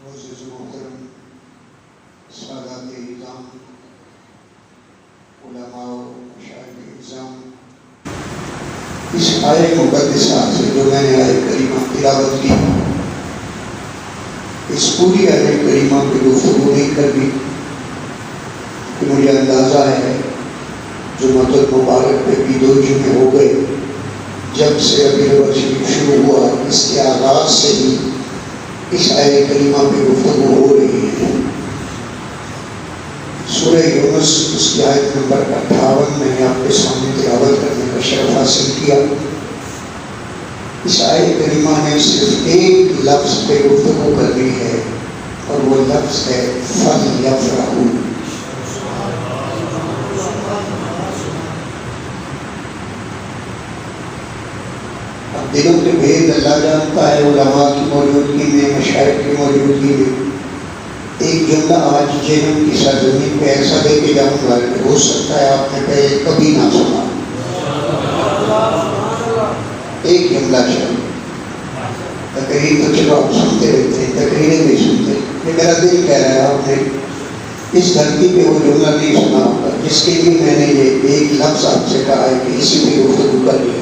معزز محترم سادات اعظام، علماء و مشائخ اعظام، اس آیت مقدسہ سے جو میں نے آیت کریمہ تلاوت کی، اس پوری آیت کریمہ پہ گفتگو نہیں کرنی کہ مجھے اندازہ ہے جمعۃ المبارک پہ بھی 2 جمعے ہو گئے جب سے ربیع الاول شریف شروع ہوا، اس کے آغاز سے ہی اس آیت کریمہ پہ گفتگو ہو رہی ہے۔ سورہ یونس اس کی آیت نمبر 58 میں نے آپ کے سامنے تلاوت کرنے کا شرف حاصل کیا۔ اس آیت کریمہ نے صرف ایک لفظ پہ گفتگو کرنی ہے اور وہ لفظ ہے فَلْيَفْرَحُوا۔ اب دلوں کے بھید اللہ جانتا ہے، علماء کی موجودگی میں، مشائخ کی موجودگی میں ایک جملہ آج جہنم کی سرزمین پہ ایسا دے کے جاؤں گا کہ ہو سکتا ہے آپ نے پہلے کبھی نہ سنا۔ ایک جملہ چل تقریر تو چلو آپ سنتے رہتے ہیں، تقریریں بھی سنتے، یہ میرا دل کہہ رہا ہے آپ نے اس دھرتی پہ وہ جملہ نہیں سنا ہوگا جس کے لیے میں نے یہ ایک لفظ آپ سے کہا ہے کہ اسی پہ گفتگو کر لیں۔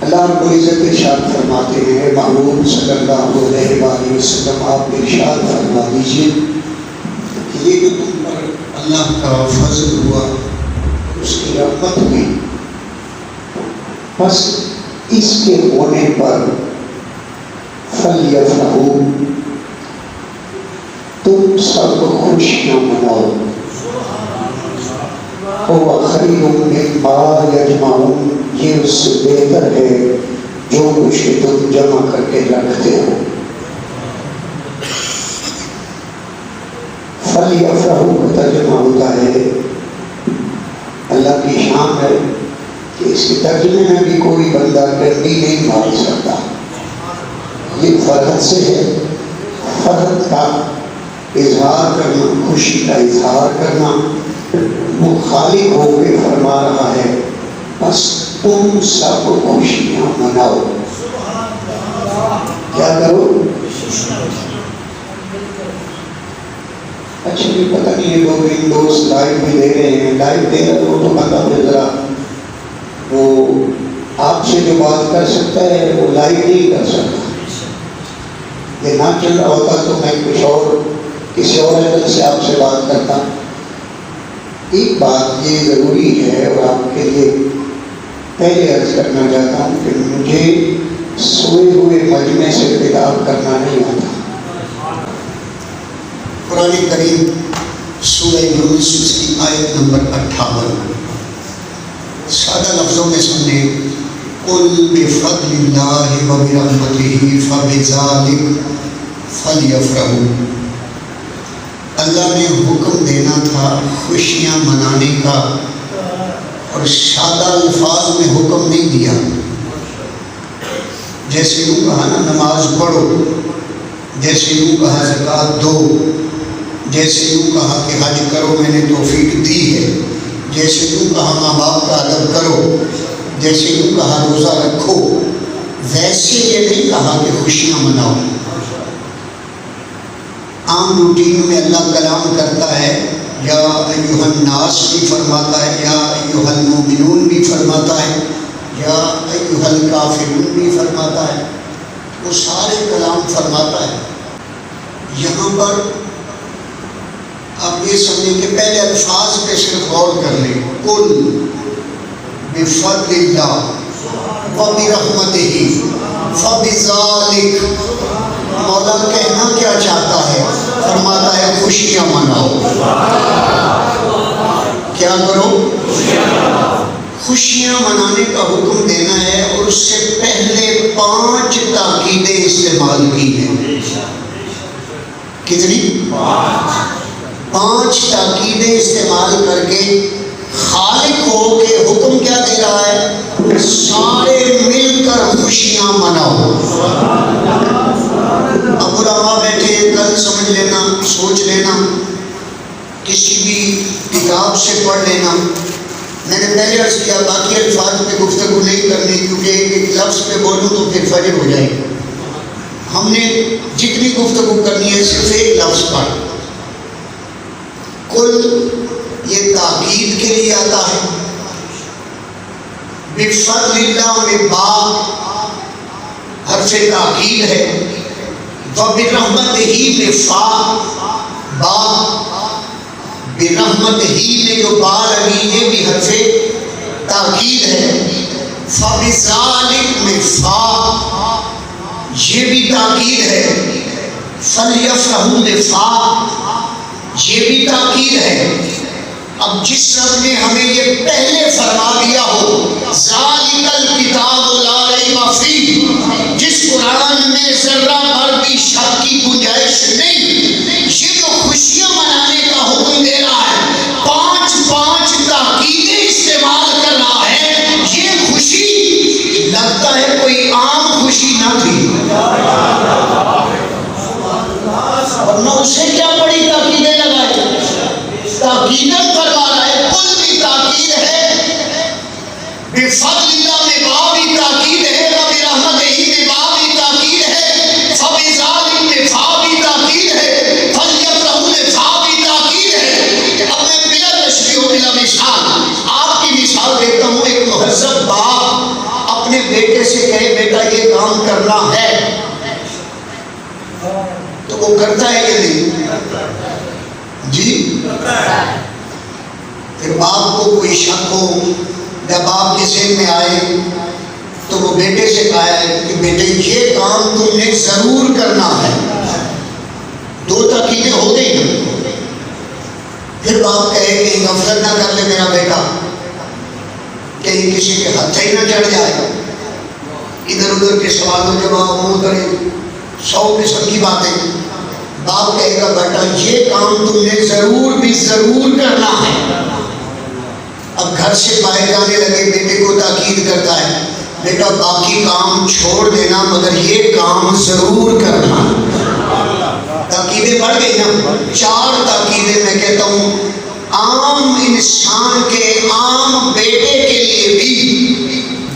اللہ رب العزت ارشاد فرماتے ہیں، محبوب صلی اللہ علیہ وآلہ وسلم آپ ارشاد فرما دیجیے کہ یہ جو تم پر اللہ کا فضل ہوا، اس کی رحمت ہوئی، بس اس کے ہونے پر فَلْيَفْرَحُوا، تم سب خوشیاں مناؤ، هُوَ خَيْرٌ مِّمَّا يَجْمَعُونَ، یہ اس سے بہتر ہے جو کچھ تم جمع کر کے رکھتے ہو۔ فَلْيَفْرَحُوا کا ترجمہ ہوتا ہے، اللہ کی شان ہے کہ اس کے ترجمے میں بھی کوئی بندہ ڈنڈی نہیں مار سکتا۔ یہ فرحت سے ہے، فرحت کا اظہار کرنا، خوشی کا اظہار کرنا۔ وہ خالق ہو کے فرما رہا ہے بس تم سب خوشیاں مناؤ۔ کیا کرو؟ اچھا بھی پتہ نہیں ہے، 2 دن دوست لائیو بھی دے رہے ہیں، لائیو دے رہے ہو تو بندہ پھر ذرا وہ آپ سے جو بات کر سکتا ہے وہ لائیو نہیں کر سکتا۔ یہ نہ چل رہا ہوتا تو میں کچھ اور کسی اور اینگل سے آپ سے بات کرتا۔ ایک بات یہ ضروری ہے اور آپ کے لیے پہلے عرض کرنا چاہتا ہوں کہ مجھے سوئے ہوئے مجمع سے خطاب کرنا نہیں آتا۔ قرآن کریم سورہ یونس اس کی آیت نمبر 58 سادہ لفظوں میں سمجھے، قُلْ بِفَضْلِ اللَّهِ وَبِرَحْمَتِهِ فَبِذَلِكَ فَلْيَفْرَحُوا۔ اللہ نے حکم دینا تھا خوشیاں منانے کا، اور سادہ الفاظ میں حکم نہیں دیا۔ جیسے یوں کہا نا نماز پڑھو، جیسے یوں کہا زکوٰۃ دو، جیسے یوں کہا کہ حج کرو میں نے توفیق دی ہے، جیسے یوں کہا ماں باپ کا ادب کرو، جیسے یوں کہا روزہ رکھو، ویسے یہ نہیں کہا کہ خوشیاں مناؤ۔ عام روٹین میں اللہ کلام کرتا ہے، یا ایھا الناس بھی فرماتا ہے، یا ایھا المؤمنون بھی فرماتا ہے، یا ایھا الکافرون بھی فرماتا ہے، وہ سارے کلام فرماتا ہے۔ یہاں پر آپ یہ سمجھیں کہ پہلے الفاظ پہ صرف غور کر لیں، قُلْ بِفَضْلِ اللَّهِ وَبِرَحْمَتِهِ فَبِذَلِكَ۔ مولا کہنا کیا چاہتا ہے؟ فرماتا ہے خوشیاں مناؤ۔ کیا کرو؟ خوشیاں منانے کا حکم دینا ہے، اور اس سے پہلے 5 تاکیدیں استعمال کی ہیں۔ کتنی؟ 5 تاکیدیں استعمال کر کے خالق ہو کے حکم کیا دے رہا ہے؟ سارے مل کر خوشیاں مناؤ۔ اب علماء بیٹھے ہیں، کل سمجھ لینا، سوچ لینا، کسی بھی کتاب سے پڑھ لینا۔ میں نے پہلے عرض کیا باقی الفاظ پہ گفتگو نہیں کرنی، کیونکہ ایک لفظ پہ بولوں تو پھر فجر ہو جائے گی۔ ہم نے جتنی گفتگو کرنی ہے صرف ایک لفظ پر، کل یہ تاکید کے لیے آتا ہے، بفضل اللہ میں با حرف تاکید ہے، وبرحمت ہی میں فا با، برحمت ہی میں جو با لگی یہ بھی حرف تاکید ہے، فبذالک میں فا یہ بھی تاکید ہے، فلیفرحوا میں فا یہ بھی تاکید ہے۔ اب جس رب نے ہمیں یہ پہلے فرما دیا ہو ذالک الکتاب لا ریب فیہ، جس قرآن میں ذرہ بھر بھی شک کی گنجائش نہیں، یہ جو خوشیاں منانے کا حکم دے رہا ہے، پانچ پانچ تاکیدیں استعمال کر رہا ہے، یہ خوشی لگتا ہے کوئی عام خوشی نہ تھی، ورنہ اسے کیا بڑی تاکیدیں لگائے، تاکیدیں کروا رہا ہے، کل بھی تاکید ہے، بفضل اللہ میں با بھی تاکید ہے، وبرحمتہ ہی میں با بھی تاکید ہے، فبذالک میں فا بھی تاکید ہے، فلیفرحوا میں فا بھی تاکید ہے۔ اب میں بلا تشبیہ و بلا مثال آپ کی مثال دیتا ہوں۔ ایک مہذب باپ اپنے بیٹے سے کہے بیٹا یہ کام کرنا ہے، تو وہ کرتا ہے کہ نہیں جی؟ پھر باپ کو کوئی شک ہو یا باپ کے ذہن میں آئے تو وہ بیٹے سے کہا ہے کہ بیٹے یہ کام تم نے ضرور کرنا ہے، دو تاکیدیں ہو گئی نا۔ پھر باپ کہے کہ غفلت نہ کر لے میرا بیٹا، کہیں کسی کے ہتھ ہی نہ چڑھ جائے، ادھر ادھر کے سوال و جواب منہ کرے، 100 قسم کی باتیں۔ باپ کہے گا بیٹا یہ کام تم نے ضرور بھی ضرور کرنا ہے۔ اب گھر سے باہر جانے لگے بیٹے کو تاکید کرتا ہے بیٹا باقی کام چھوڑ دینا مگر یہ کام ضرور کرنا۔ تاکیدیں بڑھ گئی نا، 4 تاکیدیں میں کہتا ہوں عام انسان کے عام بیٹے کے لیے بھی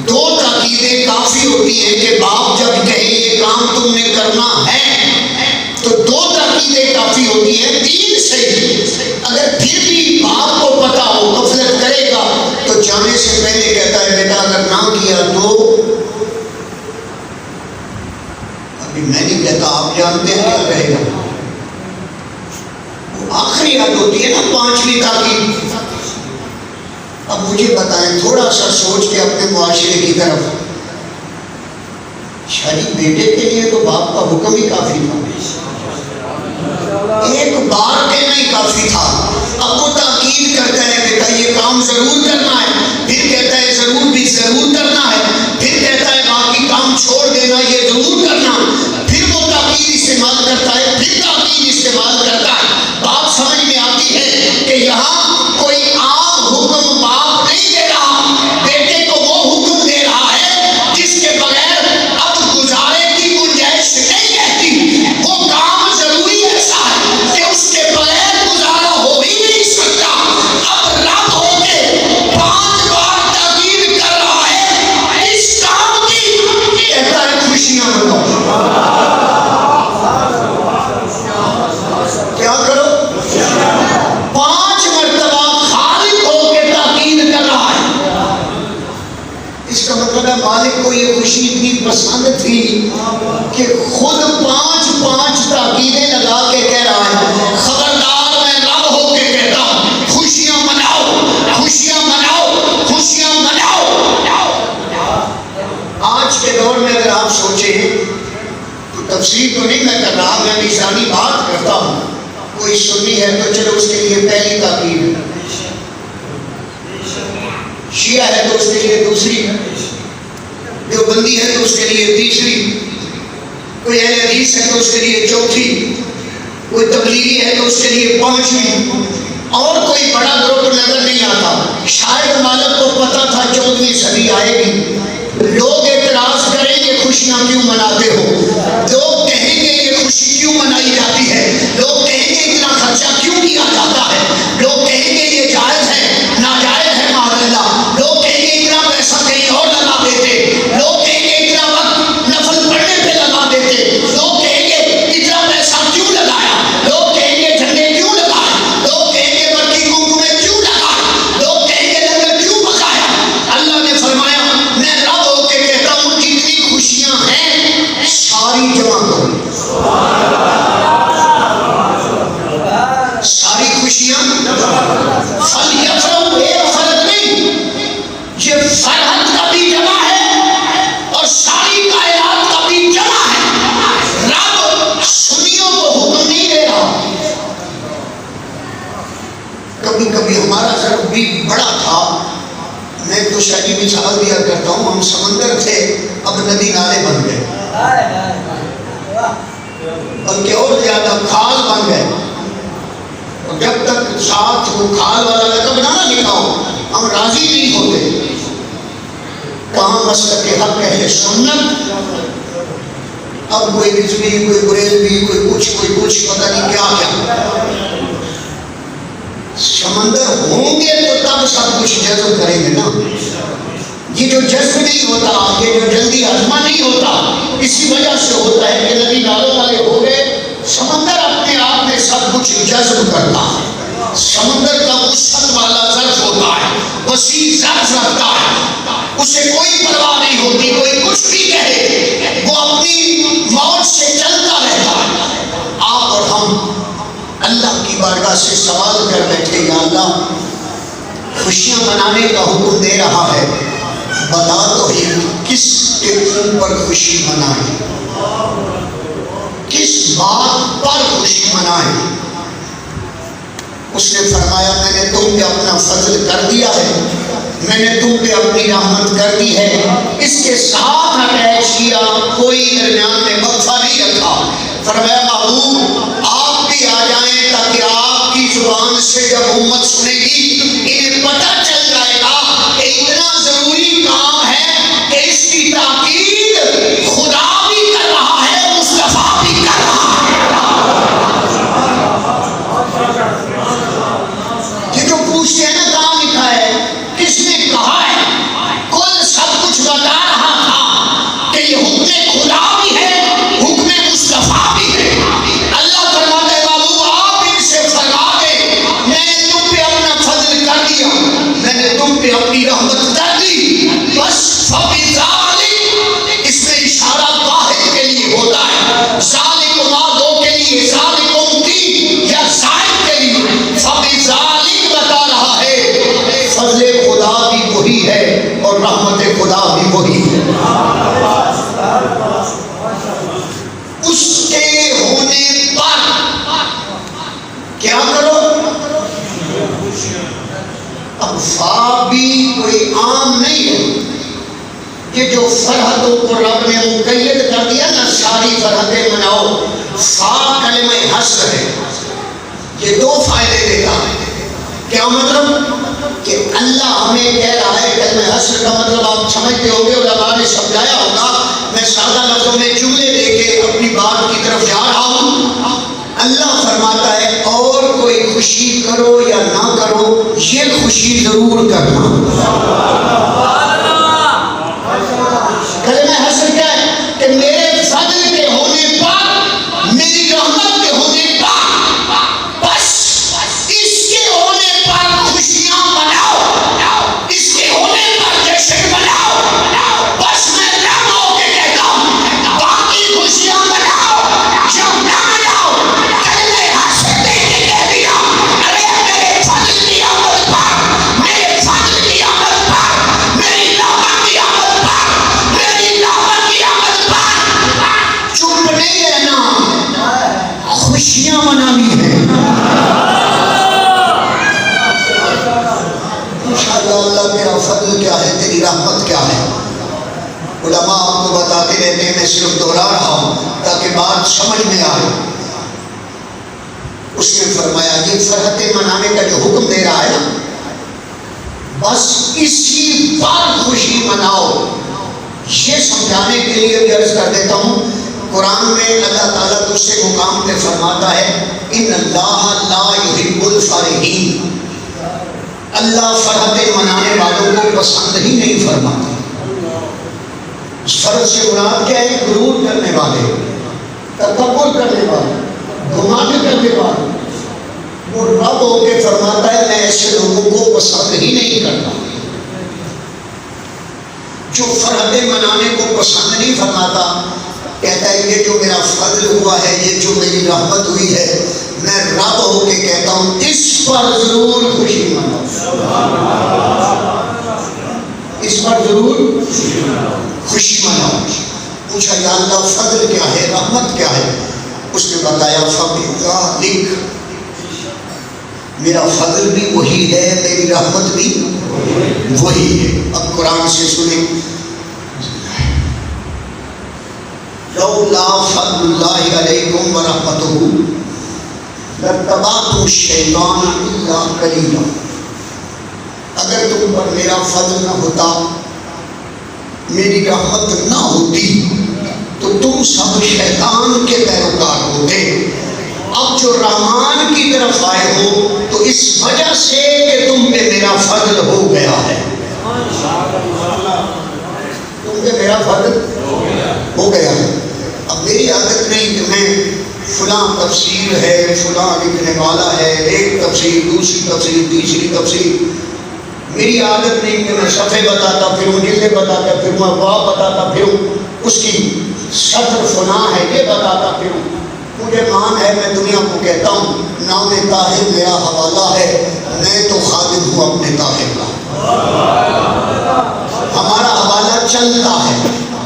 2 تاکیدیں کافی ہوتی ہیں کہ باپ جب کہے یہ کام تم نے کرنا ہے تو 2 تاکیدیں کافی ہوتی ہیں، 3 صحیح۔ اگر پھر بھی باپ کو پتا ہو غفلت کرے گا تو جانے سے پہلے کہتا ہے بیٹا اگر نہ کیا تو، ابھی میں نہیں کہتا آپ جانتے ہیں کیا کہے گا، وہ آخری حد ہوتی ہے نا 5ویں تاکید۔ اب مجھے بتائیں تھوڑا سا سوچ کے اپنے معاشرے کی طرف، شاید بیٹے کے لیے تو باپ کا حکم ہی کافی تھا، ایک بار کہنا ہی کافی تھا۔ اب وہ تاکید کرتا ہے بیٹا یہ کام ضرور کرنا ہے، پھر کہتا ہے ضرور بھی ضرور کرنا ہے، پھر کہتا ہے باقی کام چھوڑ دینا یہ ضرور کرنا، پھر وہ تاکید استعمال کرتا ہے، پھر تاکید استعمال کرتا ہے۔ بات سمجھ میں آتی ہے کہ یہاں کوئی عام حکم باپ نہیں دے رہا، بیٹے کو وہ حکم دے رہا ہے جس کے بغیر اب گزارے کی گنجائش نہیں رہتی، وہ کام ضروری ایسا ہے کہ اس کے بغیر گزارا ہو ہی نہیں سکتا۔ اب رب ہو کے 5 بار تاکید کر رہا ہے اس کام کی، کہتا ہے خوشیاں مناؤ۔ کیا کرو؟ 5 مرتبہ خالق ہو کے تاکید کر رہا ہے۔ اس کا مطلب ہے مالک کو یہ خوشی اتنی پسند تھی کہ خود 5 تاکیدیں لگا کے کہہ رہا ہے خبردار میں رب ہو کے کہتا ہوں خوشیاں مناؤ، خوشیاں مناؤ، خوشیاں مناؤ۔ آج کے دور میں اگر آپ سوچیں تو تفسیر تو نہیں میں کر رہا، میں نشانی بات کرتا ہوں۔ کوئی سنی ہے تو چلو اس کے لیے پہلی تاکید ہے، شیعہ ہے تو اس کے لیے دوسری، دیوبندی ہے تو اس کے لیے تیسری، کوئی اہل حدیث ہے تو اس کے لیے چوتھی، کوئی تبلیغی ہے تو اس کے لیے 5ویں، اور کوئی بڑا گروپ نظر نہیں آتا۔ شاید مالک کو پتا تھا 14ویں صدی آئے گی، لوگ اعتراض کریں گے خوشیاں کیوں مناتے ہو، لوگ کہیں گے یہ خوشی کیوں منائی جاتی ہے، لوگ کہیں گے اتنا خرچہ کیوں کیا جاتا ہے، لوگ کہیں گے یہ جائز ہے ناجائز ہے معاذ اللہ، لوگ کہیں گے اتنا پیسہ کہیں اور لگا دیتے، لوگ کہیں گے اتنا وقت نفل پڑھنے پہ لگا دیتے، لوگ تو شاید مثال دیا کرتا ہوں، ہم سمندر تھے اب ندی نالے بن گئے، بلکہ اور زیادہ کھال بن گئے، اور جب تک ساتھ وہ کھال والا لقب نہ لکھاؤ ہم راضی نہیں ہوتے۔ کہاں مسلک حق اہل سنت، اب کوئی رضوی، کوئی بریلوی، کوئی کچھ پتہ نہیں کیا کیا۔ سمندر ہوں گے تو تب سب کچھ جذب کریں گے نا، یہ جو جذب نہیں ہوتا، یہ جو جلدی ہضمہ نہیں ہوتا، اسی وجہ سے ہوتا ہے کہ ندی نالوں والے ہو گئے۔ سمندر اپنے آپ میں سب کچھ جذب کرتا ہے، سمندر کا وسعت والا ظرف ہوتا ہے، وسیع ظرف رکھتا ہے، اسے کوئی پرواہ نہیں ہوتی، کوئی کچھ بھی کہے وہ اپنی موج سے چلتا رہتا ہے۔ آپ اور ہم اللہ کی بارگاہ سے سوال کر بیٹھے، یا اللہ خوشیاں منانے کا حکم دے رہا ہے، بتا تو ہی کس کے اوپر خوشی منائیں، کس بات پر خوشی منائیں۔ اس نے فرمایا میں نے تم پہ اپنا فضل کر دیا ہے، میں نے تم پہ اپنی رحمت کر دی ہے، اس کے ساتھ اٹیچ کیا، کوئی درمیان میں وقفہ نہیں رکھا۔ فرمایا محبوب آپ بھی آ جائیں تاکہ آپ کی زبان سے جب امت سنے گی انہیں پتہ چل جائے گا کہ اتنا ضروری کام ہے کہ اس کی تاکید خدا بھی کر رہا ہے، مصطفیٰ بھی کر رہا ہے۔ یہ جو پوچھتے ہیں نا کہاں لکھا ہے، کس نے کہا ہے، کل سب کچھ بتا رہا تھا کہ یہ حکم خدا بھی ہے، حکم مصطفیٰ بھی ہے۔ اللہ فرماتا ہے بابو آپ ان سے فرما دے میں نے تم پہ اپنا فضل کر دیا، میں نے تم پہ اپنی رحمت کر دی، بس فبذالک، اس میں اشارہ واحد کے لیے ہوتا ہے، ذالکم دو کے لیے، ذالکم تین یا زائد کے لیے، فبذالک بتا رہا ہے فضل خدا بھی وہی ہے اور رحمت خدا بھی وہی ہے۔ اس کے ہونے پر کیا کرو؟ اب فا بھی کوئی عام نہیں ہے، یہ جو فرحتوں کو رب نے مقید کر دیا نا، ساری فرحتیں مناؤ، فا کلمہ حسر ہے، یہ دو فائدے دیتا ہے۔ کیا مطلب؟ کہ اللہ ہمیں کہہ رہا ہے، کلمہ حسر کا مطلب آپ سمجھتے ہو گے، علماء نے سمجھایا ہوگا، میں سادہ لفظوں میں جملے دے کے اپنی بات کی طرف جا رہا ہوں۔ اللہ فرماتا ہے اور کوئی خوشی کرو یا نہ کرو، یہ خوشی ضرور کرنا۔ کلمہ حسر کیا ہے؟ کہ میرے فضل کے ہونے پر، میری رحمت کے ہونے پر، بس اس کے ہونے پر خوشیاں مناؤ، اس کے ہونے پر جشن مناؤ، بس میں رب ہو کے کہتا ہوں باقی خوشیاں مناؤ یا نہ مناؤ، کلمہ حسر دے کے کہہ دیا، ارے میرے فضل کی آمد پر، میرے فضل کی آمد پر، میری رحمت کی آمد پر، میری رحمت کی آمد پر چپ نہیں رہنا، خوشیاں منانی ہیں۔ اللہ میرا فضل کیا ہے، تیری رحمت کیا ہے؟ علماء آپ کو بتاتے رہتے ہیں، میں صرف دوہرا رہا ہوں تاکہ بات سمجھ میں آئے۔ اس نے فرمایا یہ فرحتیں منانے کا جو حکم دے رہا ہے نا، بس اسی پر خوشی مناؤ۔ یہ سمجھانے کے لیے بھی عرض کر دیتا ہوں، قرآن میں اللہ تعالیٰ دوسرے مقام پہ فرماتا ہے ان اللہ لا یحب الفرحین، اللہ فرحتیں منانے والوں کو پسند ہی نہیں فرماتا۔ اس فرض سے مراد کیا ہے؟ غرور کرنے والے، تکبر کرنے والے، گمان کرنے والے۔ وہ رب ہو کے فرماتا ہے میں ایسے لوگوں کو پسند ہی نہیں کرتا۔ جو فرحتیں منانے کو پسند نہیں فرماتا، کہتا ہے یہ جو میرا فضل ہوا ہے، یہ جو میری رحمت ہوئی ہے، میں رب ہو کے کہتا ہوں اس پر ضرور خوشی مناؤ، اس پر ضرور خوشی مناؤ۔ پوچھا یا اللہ فضل کیا ہے، رحمت کیا ہے؟ اس نے بتایا فبذالک، میرا فضل بھی وہی ہے، میری رحمت بھی وہی ہے۔ اب قرآن سے سنیں، لولا فضل اللہ علیکم ورحمتہ لاتبعتم الشیطان الا قلیلا، اگر تم پر میرا فضل نہ ہوتا، میری رحمت نہ ہوتی، تو تم سب شیطان کے پیروکار ہوتے۔ اب جو رحمان کی طرف آئے ہو تو اس وجہ سے کہ تم پہ میرا فضل ہو گیا ہے، تم پہ میرا فضل ہو گیا ہے۔ اب میری عادت نہیں کہ میں فلاں تفسیر ہے، فلاں لکھنے والا ہے، ایک تفسیر، دوسری تفسیر، تیسری تفسیر، میری عادت نہیں کہ میں صفحے بتاتا پھروں، جلدیں بتاتا پھروں، ابواب بتاتا پھروں، اس کی سطر فلاں ہے یہ بتاتا پھروں۔ مجھے مان ہے، میں دنیا کو کہتا ہوں نام طاہر میرا حوالہ ہے، میں تو خادم ہوں اپنے طاہر کا، ہمارا حوالہ چلتا ہے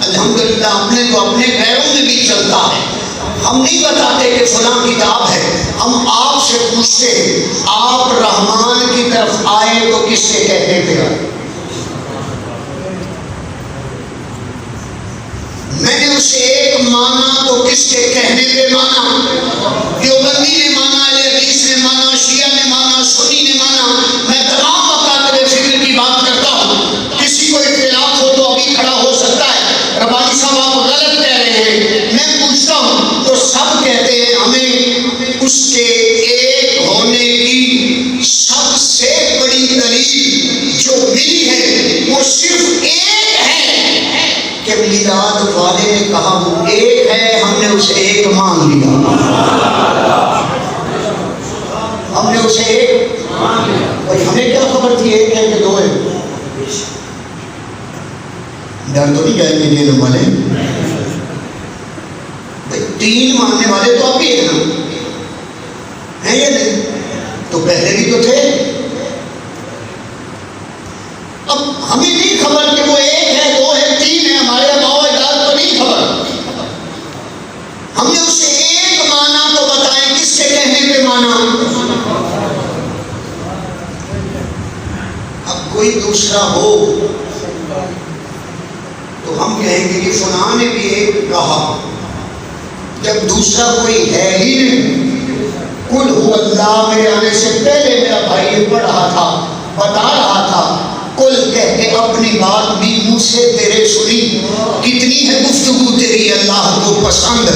الحمدللہ، اپنے تو اپنے غیروں میں بھی چلتا ہے۔ ہم نہیں بتاتے کہ فلاں کتاب ہے، ہم آپ سے پوچھتے ہیں آپ رحمان کی طرف آئے تو کس سے کہتے پھر آئے؟ میں نے اسے ایک مانا تو کس کے کہنے پہ مانا؟ دیوبندی نے مانا، اہل حدیث نے مانا، شیعہ نے مانا، سنی نے مانا، میں تمام مکاتب فکر کی بات کرتا ہوں۔ کسی کو اختلاف ہو تو ابھی کھڑا ہو سکتا ہے، ربانی صاحب آپ غلط کہہ رہے ہیں، میں پوچھتا ہوں تو سب کہتے ہیں ہمیں اس کے ایک ہونے کی سب سے بڑی دلیل جو ملی ہے وہ صرف ایک ہے کہ میلاد والے نے کہا وہ ایک ہے، ہم نے اسے ایک مان لیا، ہم نے اسے ایک مان لیا۔ اور ہمیں کیا خبر تھی ایک ہے کہ دو ہے؟ ڈر تو نہیں جائیں گے لینے والے، تین ماننے والے تو اب بھی ہیں ہیں یا نہیں؟ تو پہلے بھی تو تھے۔ اب ہمیں نہیں خبر کہ وہ ایک ہے، دو ہے، تین ہے، ہمارے اباؤ اجداد کو نہیں خبر، ہم نے اسے ایک مانا تو بتائیں کس کے کہنے پہ مانا؟ اب کوئی دوسرا ہو تو ہم کہیں گے کہ فلاں نے بھی ایک کہا، جب دوسرا کوئی ہے ہی نہیں۔ قل هو اللہ میرے آنے سے پہلے میرا بھائی یہ پڑھ رہا تھا، بتا رہا تھا، قل کہہ کے اپنی بات بھی منہ سے تیرے سنی، کتنی ہے گفتگو تیری اللہ کو پسند،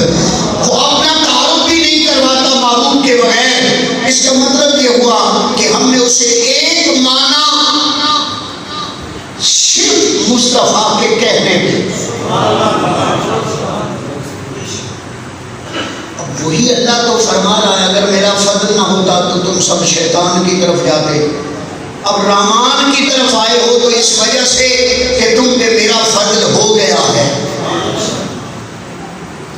وہ اپنا تعارف بھی نہیں کرواتا معبود کے بغیر۔ اس کا مطلب یہ ہوا کہ ہم نے اسے ایک مانا صرف مصطفیٰ کے کہنے پہ۔ وہی اللہ تو فرما رہا ہے اگر میرا فضل نہ ہوتا تو تم سب شیطان کی طرف جاتے، اب رحمان کی طرف آئے ہو تو اس وجہ سے کہ تم پہ میرا فضل ہو گیا ہے۔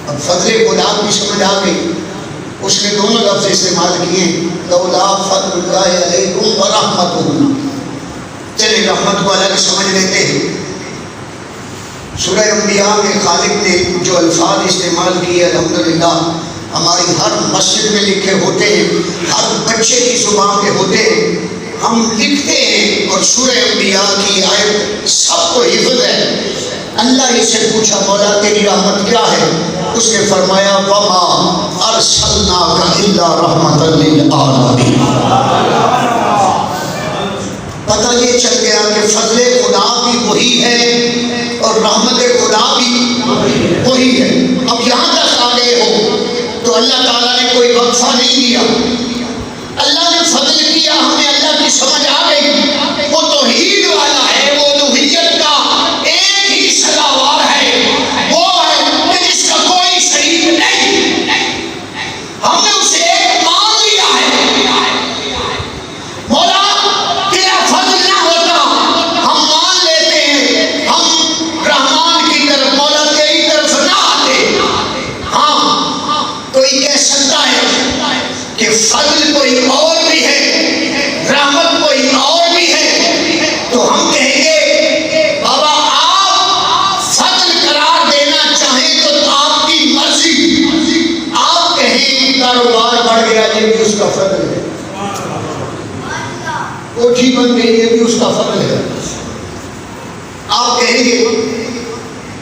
اب فضل خدا کی سمجھ آ گئی، اس نے دونوں لفظ استعمال کیے، لولا فضل اللہ علیکم ورحمتہ۔ چلے رحمت کو الگ سمجھ لیتے ہیں۔ سورہ انبیاء میں خالق نے جو الفاظ استعمال کیے الحمدللہ ہماری ہر مسجد میں لکھے ہوتے ہیں، ہر بچے کی زبان پہ ہوتے ہیں، ہم لکھتے ہیں، اور سورہ انبیاء کی آیت سب کو حفظ ہے۔ اللہ ہی سے پوچھا مولا تیری رحمت کیا ہے؟ اس نے فرمایا وَمَا أَرْسَلْنَاكَ إِلَّا رَحْمَةً لِلْعَالَمِينَ۔ پتہ یہ چل گیا کہ فضل خدا بھی وہی ہے اور رحمت خدا بھی وہی ہے۔ اب یہاں تک آ گئے ہو تو اللہ تعالیٰ نے کوئی وقفہ نہیں دیا، اللہ نے فضل کیا، ہمیں اللہ کی سمجھ آ گئی، وہ توحید والا ہے، وہ الوہیت کا ایک ہی سزاوار ہے، وہ ہے کہ جس کا کوئی شریک نہیں، ہم نے اسے ایک مان لیا ہے۔ مولا تیرا فضل نہ ہوتا ہم مان لیتے ہیں، ہم رحمان کی طرف مولا تیری طرف نہ آتے۔ ہاں کوئی کہہ سکتا ہے کہ فضل کوئی اور بھی ہے، رحمت کوئی اور بھی ہے، تو ہم کہیں گے بابا آپ فضل قرار دینا چاہیں تو آپ کی مرضی، آپ کہیں کاروبار بڑھ گیا یہ بھی اس کا فضل ہے، کوٹھی بن گئی، یہ بھی اس کا فضل ہے۔ آپ کہیں گے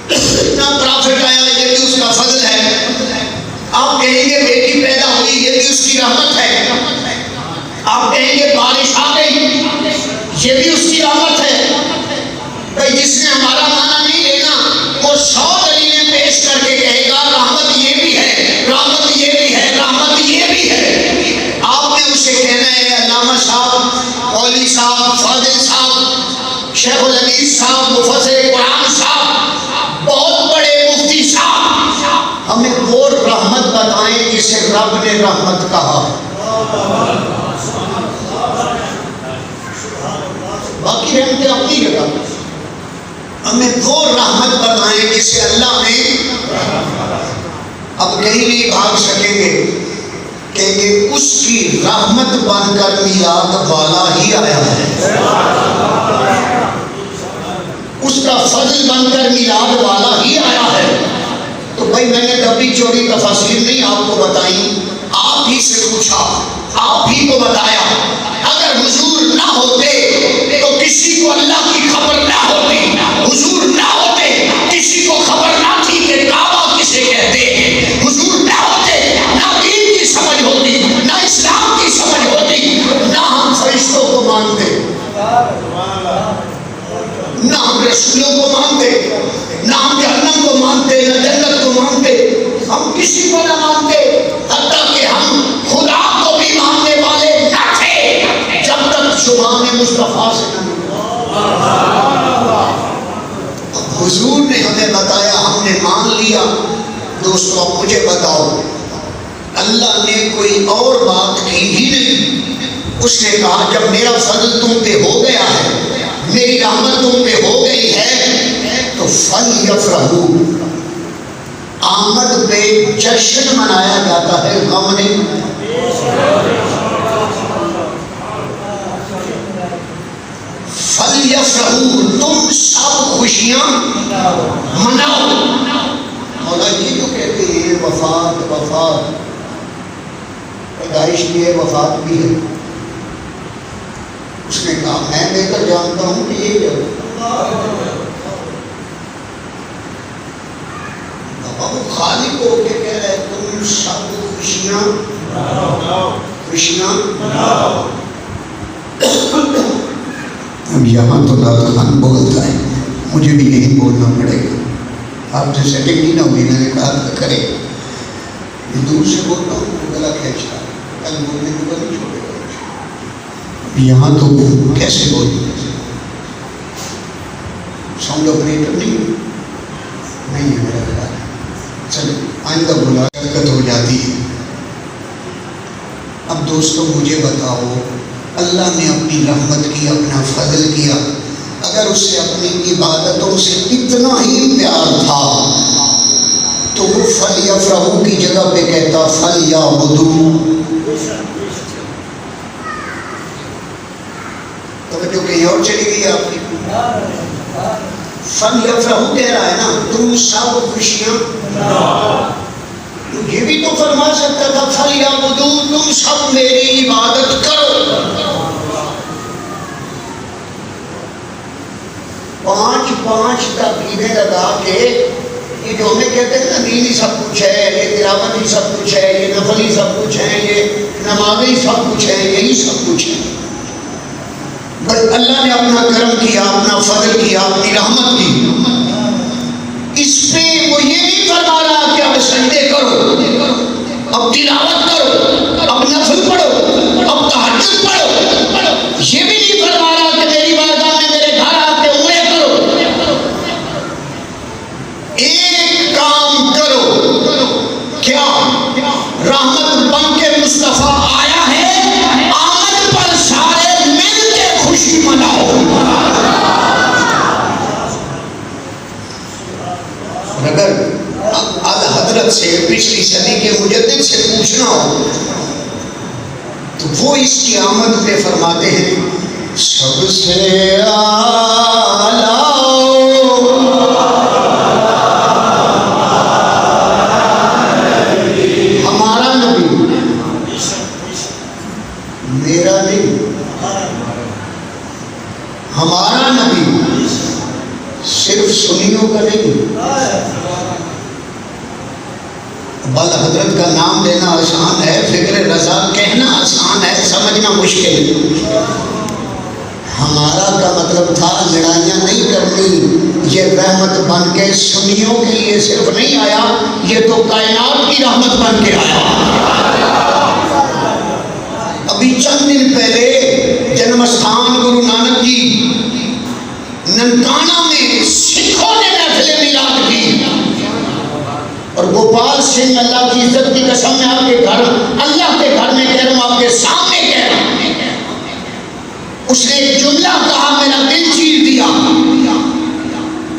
اتنا پرافٹ آیا، یہ بھی اس کا فضل ہے۔ آپ کہیں گے بیٹی پیدا ہوئی، یہ بھی اس کی رحمت ہے۔ آپ کہیں گے بارش آ گئی، یہ بھی اس کی رحمت ہے۔ بھائی جس نے ہمارا معنی نہیں لینا وہ 100 دلیلیں پیش کر کے کہے گا رحمت یہ بھی ہے، رحمت یہ بھی ہے، رحمت یہ بھی ہے۔ آپ نے اسے کہنا ہے علامہ صاحب، مولوی صاحب، فاضل صاحب، شیخ الحدیث صاحب، مفسر قرآن صاحب، بہت بڑے مفتی صاحب، ہمیں وہ رحمت بتائیں جسے رب نے رحمت کہا۔ باقی رحمتیں اپنی جگہ، ہمیں وہ رحمت بتائیں جسے اللہ نے اب کہیں نہیں بھاگ سکیں گے، کہیں گے اس کی رحمت بن کر میلاد والا ہی آیا ہے، اس کا فضل بن کر میلاد والا ہی آیا ہے۔ تو بھائی میں نے کبھی چوری تفاسیر نہیں آپ کو بتائی، آپ ہی سے پوچھا، آپ ہی کو بتایا۔ اگر حضور نہ ہوتے تو کسی کو اللہ کی خبر نہ ہوتی، حضور نہ ہوتے کسی کو خبر نہ تھی کہ کعبہ کسے کہتے ہیں، حضور نہ ہوتے نہ دین کی سمجھ ہوتی، نہ اسلام کی سمجھ ہوتی، نہ ہم فرشتوں کو مانتے، نہ ہم رسولوں کو مانتے، نہ ہم جہنم کو مانتے، نہ جنت کو مانتے، ہم کسی کو نہ مانتے، حتیٰ کہ ہم خدا کو بھی ماننے والے نہ تھے جب تک زبان مصطفیٰ سے نہ حضور نے ہمیں بتایا، ہم نے مان لیا۔ دوستو اب مجھے بتاؤ، اللہ نے کوئی اور بات کی ہی نہیں، اس نے کہا جب میرا فضل تم پہ ہو گیا ہے، میری رحمت تم پہ ہو گئی ہے تو فَلْيَفْرَحُوا، آمد پہ جشن منایا جاتا ہے، غم نہیں۔ فَلْيَفْرَحُوا، تم سب خوشیاں مناؤ۔ مولا جی تو کہتے ہیں وفات وفات، پیدائش بھی ہے وفات بھی ہے۔ اس نے کہا میں بہتر جانتا ہوں کہ یہ کیا وہ خالق ہو کے کہہ رہے تم سب خوشیاں خوشیاں۔ اب یہاں تو دادا خان بولتا ہے، مجھے بھی یہی بولنا پڑے گا، آپ سے سیٹنگ نہیں نہ ہوئی، میں نے کہا تھا کرے، دور سے بولتا ہوں گلا کھینچتا ہے، کل بولنے کو نہیں چھوڑے گا، یہاں تو کیسے بولیں؟ ساؤنڈ آپریٹر نہیں ہے میرا خیال ہے، چلے آئندہ بولا دقت ہو جاتی ہے۔ اب دوستو مجھے بتاؤ، اللہ نے اپنی رحمت کی، اپنا فضل کیا، اگر اس سے اپنی عبادتوں سے اتنا ہی پیار تھا تو وہ فَلْيَفْرَحُوا کی جگہ پہ کہتا فَلْيَعْبُدُوا۔ توجہ کہیں اور چلی گئی آپ کی، فَلْيَفْرَحُوا کہہ رہا ہے نا، تم سب خوشیاں۔ یہ بھی تو فرما سکتا تھا فَلْيَعْبُدُوا، تم سب میری عبادت کرو۔ 5 تقریریں لگا کے یہ جو ہمیں کہتے ہیں نا دین ہی سب کچھ ہے، یہ تلاوت ہی سب کچھ ہے، یہ نفل ہی سب کچھ ہے، یہ نماز ہی سب کچھ ہے، یہی سب کچھ ہے، بس اللہ نے اپنا کرم کیا، اپنا فضل کیا، اپنی رحمت کی، اس پہ وہ یہ نہیں فرما رہا کہ اب سجدے کرو، اب تلاوت کرو، اب نفل پڑھو، اب تہجد پڑھو، یہ بھی نہیں فرما رہا کہ میری بارگاہ میں میرے گھر آ کے عمرے کرو۔ ایک کام کرو، کیا؟ رحمت بن کے مصطفیٰ آیا ہے، آمد پر سارے مل کے خوشی مناؤ۔ اگر حضرت سے پچھلی صدی کے مجدد سے پوچھنا ہو تو وہ اس کی آمد پہ فرماتے ہیں سب سے اعلیٰ ہمارا نبی، میرا نہیں، بل حضرت کا نام لینا آسان ہے، فکر رضا کہنا آسان ہے، سمجھنا مشکل ہے۔ ہمارا کا مطلب تھا لڑائیاں نہیں کرنی، یہ رحمت بن کے سنیوں کے لیے صرف نہیں آیا، یہ تو کائنات کی رحمت بن کے آیا۔ ابھی چند دن پہلے جنم استھان گرو نانک جی ننکانہ میں سکھوں نے محفل میلاد کی، اور گوپال سنگھ، اللہ کی عزت کی قسم میں آپ کے گھر، اللہ کے گھر میں کہہ رہا ہوں، آپ کے سامنے کہہ رہا ہوں، اس نے ایک جملہ کہا، میرا دل چیر دیا۔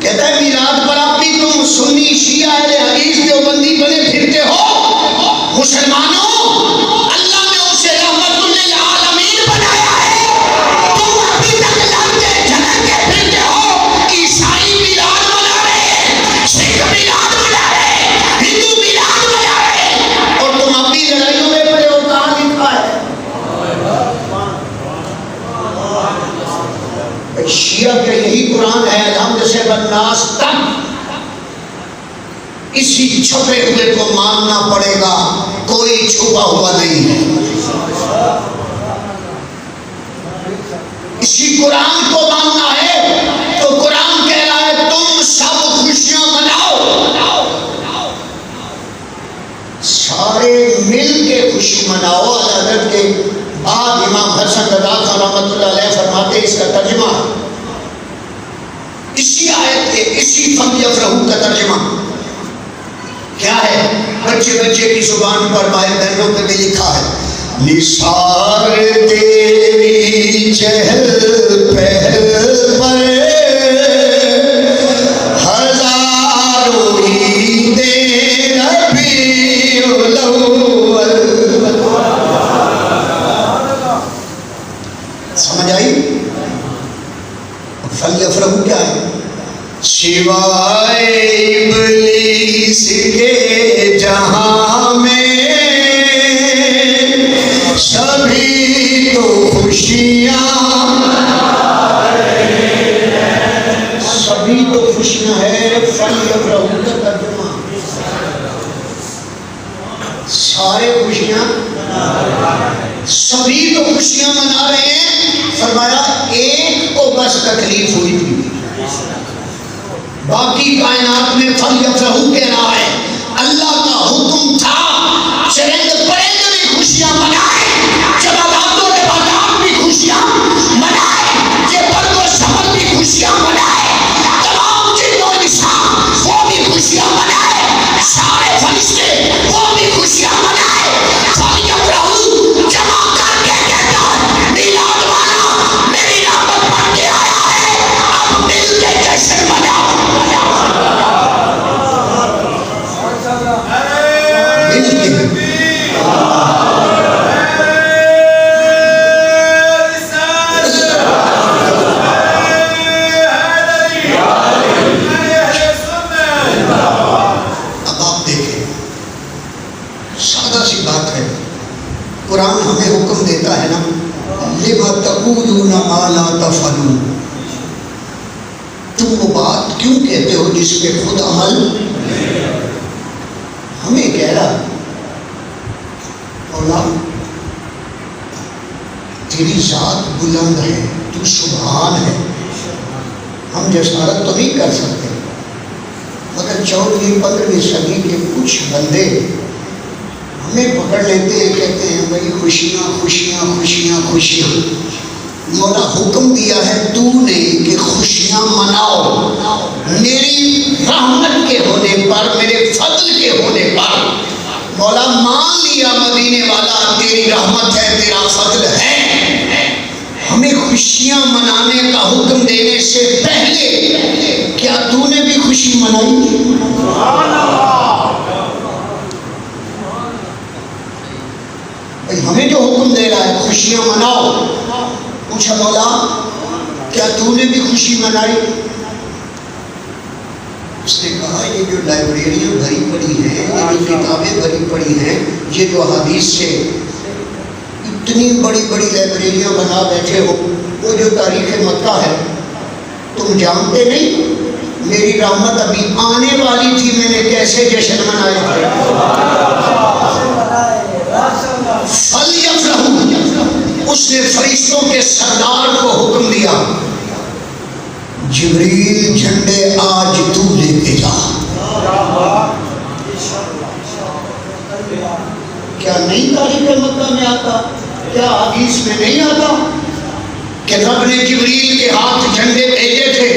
کہتا ہے میلاد پر اب بھی تم سنی شیعہ اہل حدیث دیوبندی بنے پھرتے ہو، مسلمانوں اللہ نے اسے رحمت للعالمین بنایا ہے، تم ابھی تک لڑتے جھگڑتے پھرتے ہو۔ عیسائی میلاد منا رہے ہیں، سکھ میلاد منا رہے ہیں، ہندو میلاد منا رہے ہیں، اور تم اب بھی لڑائیوں میں پڑے ہو۔ کہاں لکھا ہے؟ شیعہ کے یہی قرآن ہے، الحمد سے بالناس تک اسی چھپے ہوئے کو ماننا پڑے گا، کوئی چھپا ہوا نہیں ہے۔ اسی قرآن کو ماننا ہے تو قرآن کہہ رہا ہے تم سب خوشیاں مناؤ، سارے مل کے خوشی مناؤ۔ حضرت کے بعد امام حسن رضا خان رحمۃ اللہ علیہ فرماتے اس کا ترجمہ، اسی آیت کے اسی فلیفرحوا کا ترجمہ کیا ہے؟ بچے بچے کی زبان پر بھائی بہنوں پہ بھی لکھا ہے، نثار تیری چہل پہل پر ہزاروں عیدیں ربیع الاول۔ سمجھ آئی؟ فلیفرحوا کیا ہے؟ سوائے ابلیس کے جہاں میں سبھی تو خوشیاں، سبھی تو خوشیاں ہے۔ فلیفرحوا کا ترجمہ سارے خوشیاں، سبھی تو خوشیاں منا رہے ہیں۔ فرمایا ایک کو بس تکلیف ہوئی تھی، باقی کائنات میں فلیفرحوا کہہ رہا ہے۔ اللہ کا حکم تھا چرند پرند بھی خوشیاں منائے، جمادات و نباتات بھی خوشیاں منائے، یہ برد و ثمر بھی خوشیاں منائے، تمام جن و انسان وہ بھی خوشیاں منائے، سارے فرشتے وہ بھی خوشیاں منائے۔ فلیفرحوا جمع کر کے کہتا ہے میلاد والا میری رحمت بن کے آیا ہے، اب مل کے جشن مناؤ۔ قرآن ہمیں حکم دیتا ہے نا، لِمَ تَقُولُونَ مَا لَا تَفْعَلُونَ، تم وہ بات کیوں کہتے ہو جس پہ خود عمل؟ ہمیں کہہ رہا مولا تیری ذات بلند ہے، تو سبحان ہے، ہم جسارت تو نہیں کر سکتے، مگر 14ویں 15ویں صدی کے کچھ بندے ہمیں پکڑ لیتے ہیں، کہتے ہیں بھائی خوشیاں خوشیاں خوشیاں خوشیاں۔ مولا حکم دیا ہے تو نے کہ خوشیاں مناؤ، میری رحمت کے ہونے پر، میرے فضل کے ہونے پر۔ مولا مان لیا مدینے والا تیری رحمت ہے، تیرا فضل ہے، ہمیں خوشیاں منانے کا حکم دینے سے پہلے کیا تو نے بھی خوشی منائی؟ ہمیں جو حکم دے رہا ہے خوشیاں مناؤ، پوچھا مولا کیا تو نے بھی خوشی منائی؟ اس نے کہا یہ جو لائبریریاں بھری پڑی ہیں، یہ جو کتابیں بھری پڑی ہیں، یہ جو حدیث سے اتنی بڑی بڑی لائبریریاں بنا بیٹھے ہو، وہ جو تاریخ مکہ ہے تم جانتے نہیں؟ میری رحمت ابھی آنے والی تھی، میں نے کیسے جشن منائے تھے۔ فَلْيَفْرَحُوا، اس نے فرشتوں کے سردار کو حکم دیا، جبریل جھنڈے آج تو لے کے جا۔ کیا نہیں تاریخ مکہ میں آتا؟ کیا حدیث میں نہیں آتا کہ رب نے جبریل کے ہاتھ جھنڈے بھیجے تھے؟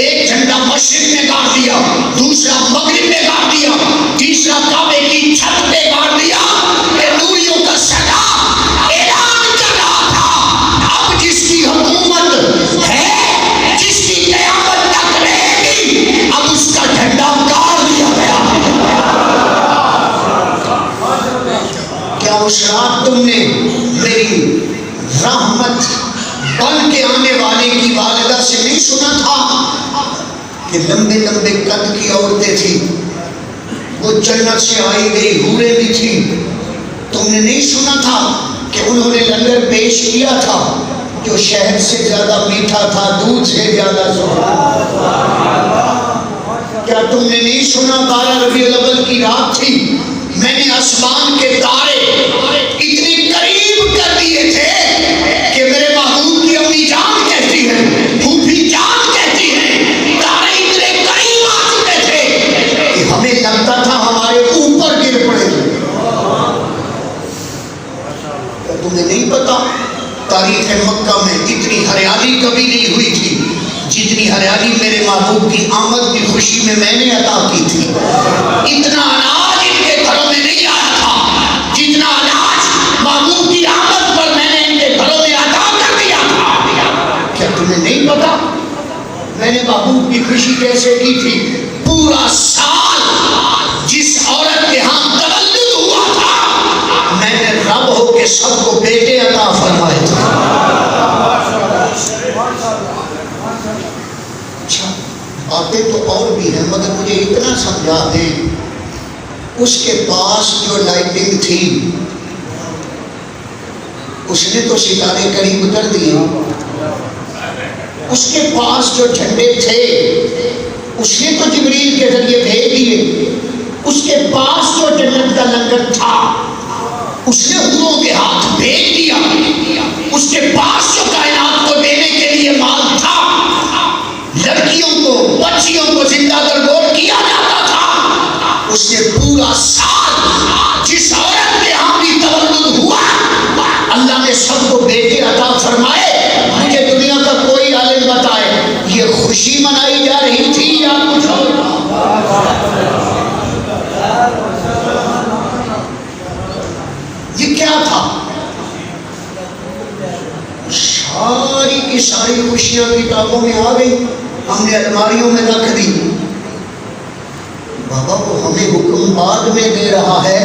ایک جھنڈا مشرق میں گاڑ دیا، دوسرا مغرب میں گاڑ دیا، تیسرا کعبے کی چھت پہ گاڑ دیا کہ نوریوں کا سردار اعلان کر رہا تھا اب جس کی حکومت ہے، جس کی قیامت تک رہے گی، اب اس کا جھنڈا گاڑ دیا گیا۔ کیا اس رات تم نے میری رحمت بن کے آنے والے کی والدہ سے نہیں سنا تھا کہ لمبے لمبے قد کی عورتیں تھیں، وہ جنت سے آئی گئی حوریں بھی تھیں؟ تم نے نہیں سنا تھا کہ انہوں نے لنگر پیش کیا تھا جو شہد سے زیادہ میٹھا تھا، دودھ سے زیادہ سونا؟ کیا تم نے نہیں سنا 12 ربیع الاول کی رات تھی، میں نے آسمان کے تارے اتنے قریب کر دیے تھے کہ میرے محبوب کی امی جان کہتی ہے، پھوپھی جان کہتی ہے، تارے اتنے قریب آ چکے تھے کہ ہمیں لگتا تھا ہمارے اوپر گر پڑے۔ کیا تمہیں نہیں پتا تاریخ مکہ میں اتنی ہریالی کبھی نہیں ہوئی تھی جتنی ہریالی میرے محبوب کی آمد کی خوشی میں میں نے عطا کی تھی؟ اتنا اناج ان کے گھروں میں نہیں آیا تھا جتنا اناج محبوب کی آمد پر میں نے ان کے گھروں میں عطا کر دیا تھا۔ کیا تمہیں نہیں پتا میں نے محبوب کی خوشی کیسے کی تھی؟ پورا سال جس عورت کے ہاں تولد ہوا تھا، میں نے رب ہو کے سب کو بیٹے عطا فرمائے تھے۔ اچھا باتیں تو اور بھی ہیں، مگر مجھے اتنا سمجھا دیں، اس کے پاس جو لائٹنگ تھی اس نے تو ستارے قریب کر دیے، اس کے پاس جو جھنڈے تھے اس نے تو جبریل کے ذریعے بھیج دیے، اس کے پاس جو جنت کا لنگر تھا اس نے حوروں کے ہاتھ بھیج دیا، اس کے پاس جو کائنات کو دینے کے لیے مال تھا، لڑکیوں کو بچیوں کو زندہ درگور کیا جاتا تھا، اس نے پورا سال جس عورت کے ہاں بھی تولد ہوا اللہ نے سب کو بیٹے عطا فرمائے۔ مجھے دنیا کا کوئی عالم بتائے یہ خوشی منائی جا رہی تھی یا کچھ اور؟ یہ کیا تھا؟ ساری کی ساری خوشیاں کتابوں میں آ گئی، ہم نے الماریوں میں رکھ دی۔ بابا وہ ہمیں حکم بعد میں دے رہا ہے،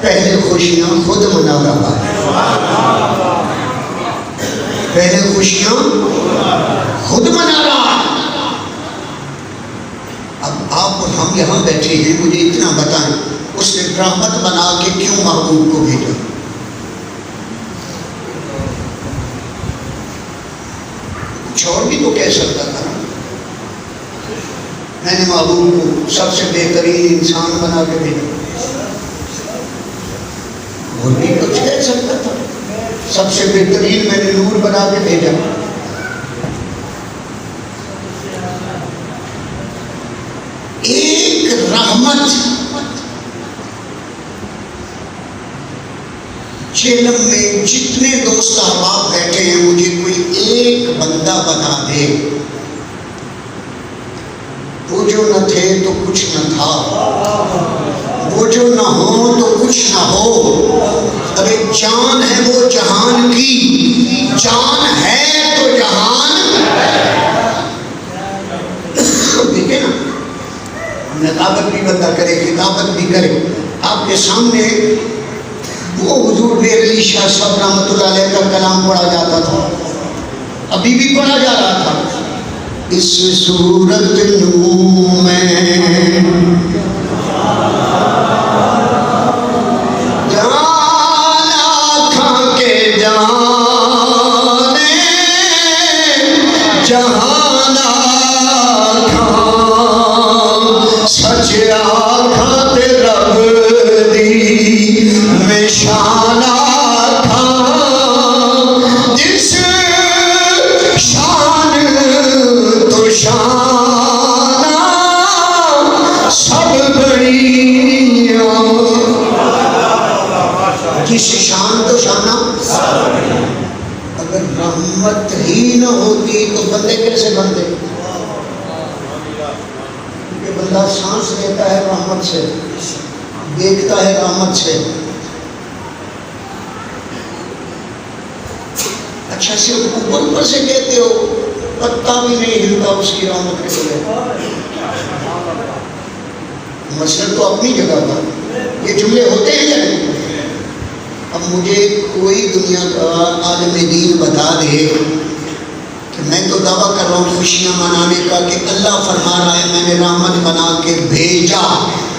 پہلے خوشیاں خود منا رہا ہے، پہلے خوشیاں خود منا رہا ہے۔ اب آپ اور ہم یہاں بیٹھے ہیں، مجھے اتنا بتائیں اس نے رحمت بنا کے کیوں محبوب کو بھیجا؟ کچھ اور بھی تو کہہ سکتا تھا، میں نے محبوب کو سب سے بہترین انسان بنا کے بھیجا، اور بھی کچھ کہہ سکتا تھا، سب سے بہترین میں نے نور بنا کے بھیجا۔ ایک رحمت چیلم میں جتنے دوست احباب بیٹھے ہیں، مجھے کوئی ایک بندہ بتا دے وہ جو نہ تھے تو کچھ نہ تھا، وہ جو نہ ہو تو کچھ نہ ہو، ارے جان ہے وہ جہان کی، جان ہے تو جہان دیکھیں نا، نقابت بھی بندہ کرے، کتابت بھی کرے۔ آپ کے سامنے وہ حضور بیر علی شاہ صاحب رحمۃ اللہ علیہ کا کلام پڑھا جاتا تھا، ابھی بھی پڑھا جا رہا تھا۔ اس صورت نو میں جانا کھا کے جانے جہانا کھا سچ آکھا تے رب دی میں شانہ جس شان تو شانہ، اگر رحمت ہی نہ ہوتی تو بندے کیسے بنتے؟ کیونکہ بندہ سانس لیتا ہے رحمت سے، دیکھتا ہے رحمت سے. اچھا سے اوپر سے کہتے ہو پتا بھی نہیں ہلتا اس کی رحمت کے بغیر. مسئلہ تو اپنی جگہ پر، یہ جملے ہوتے ہیں یا نہیں؟ اب مجھے کوئی دنیا کا عالم دین بتا دے کہ میں تو دعویٰ کر رہا ہوں خوشیاں منانے کا کہ اللہ فرما رہا ہے میں نے رحمت بنا کے بھیجا،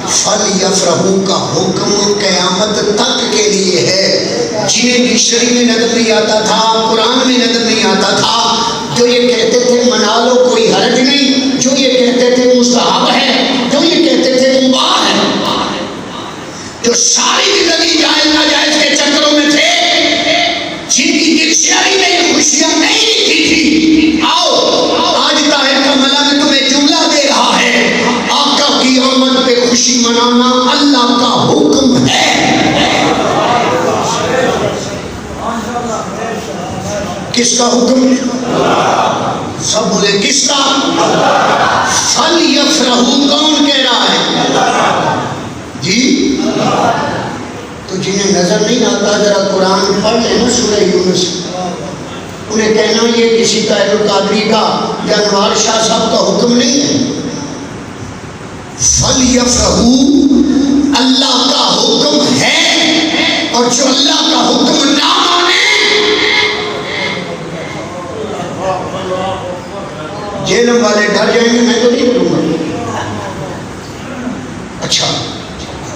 فَلْيَفْرَحُوا کا حکم قیامت تک کے لیے ہے. جنہیں ڈکشنری میں نظر نہیں آتا تھا، قرآن میں نظر نہیں آتا تھا، جو یہ کہتے تھے منا لو کوئی حرج نہیں، جو یہ کہتے تھے مستحب ہے، جو یہ کہتے تھے مباح ہے، جو ساری زندگی جائز ناجائز کے چکروں میں تھے، جن کی ڈکشنری میں یہ خوشیاں نہیں لکھی تھی، آؤ آج طاہر کا ملنگ تمہیں جملہ دے رہا ہے آقا کی آمد پہ خوشی منانا اللہ کا حکم ہے. کس کا حکم؟ سب بولے کس کا؟ فَلْيَفْرَحُوا کون کہہ رہا ہے جی؟ تو جنہیں نظر نہیں آتا ذرا قرآن پڑھ لیں نا سورہ یونس. انہیں کہنا یہ کسی طاہر القادری کا یا انوار شاہ صاحب کا حکم نہیں ہے. فَلْيَفْرَحُوا اللہ کا حکم ہے، اور جو اللہ کا حکم نہ مانے جہنم والے ڈر جائیں گے. میں تو نہیں ڈروں گا. اچھا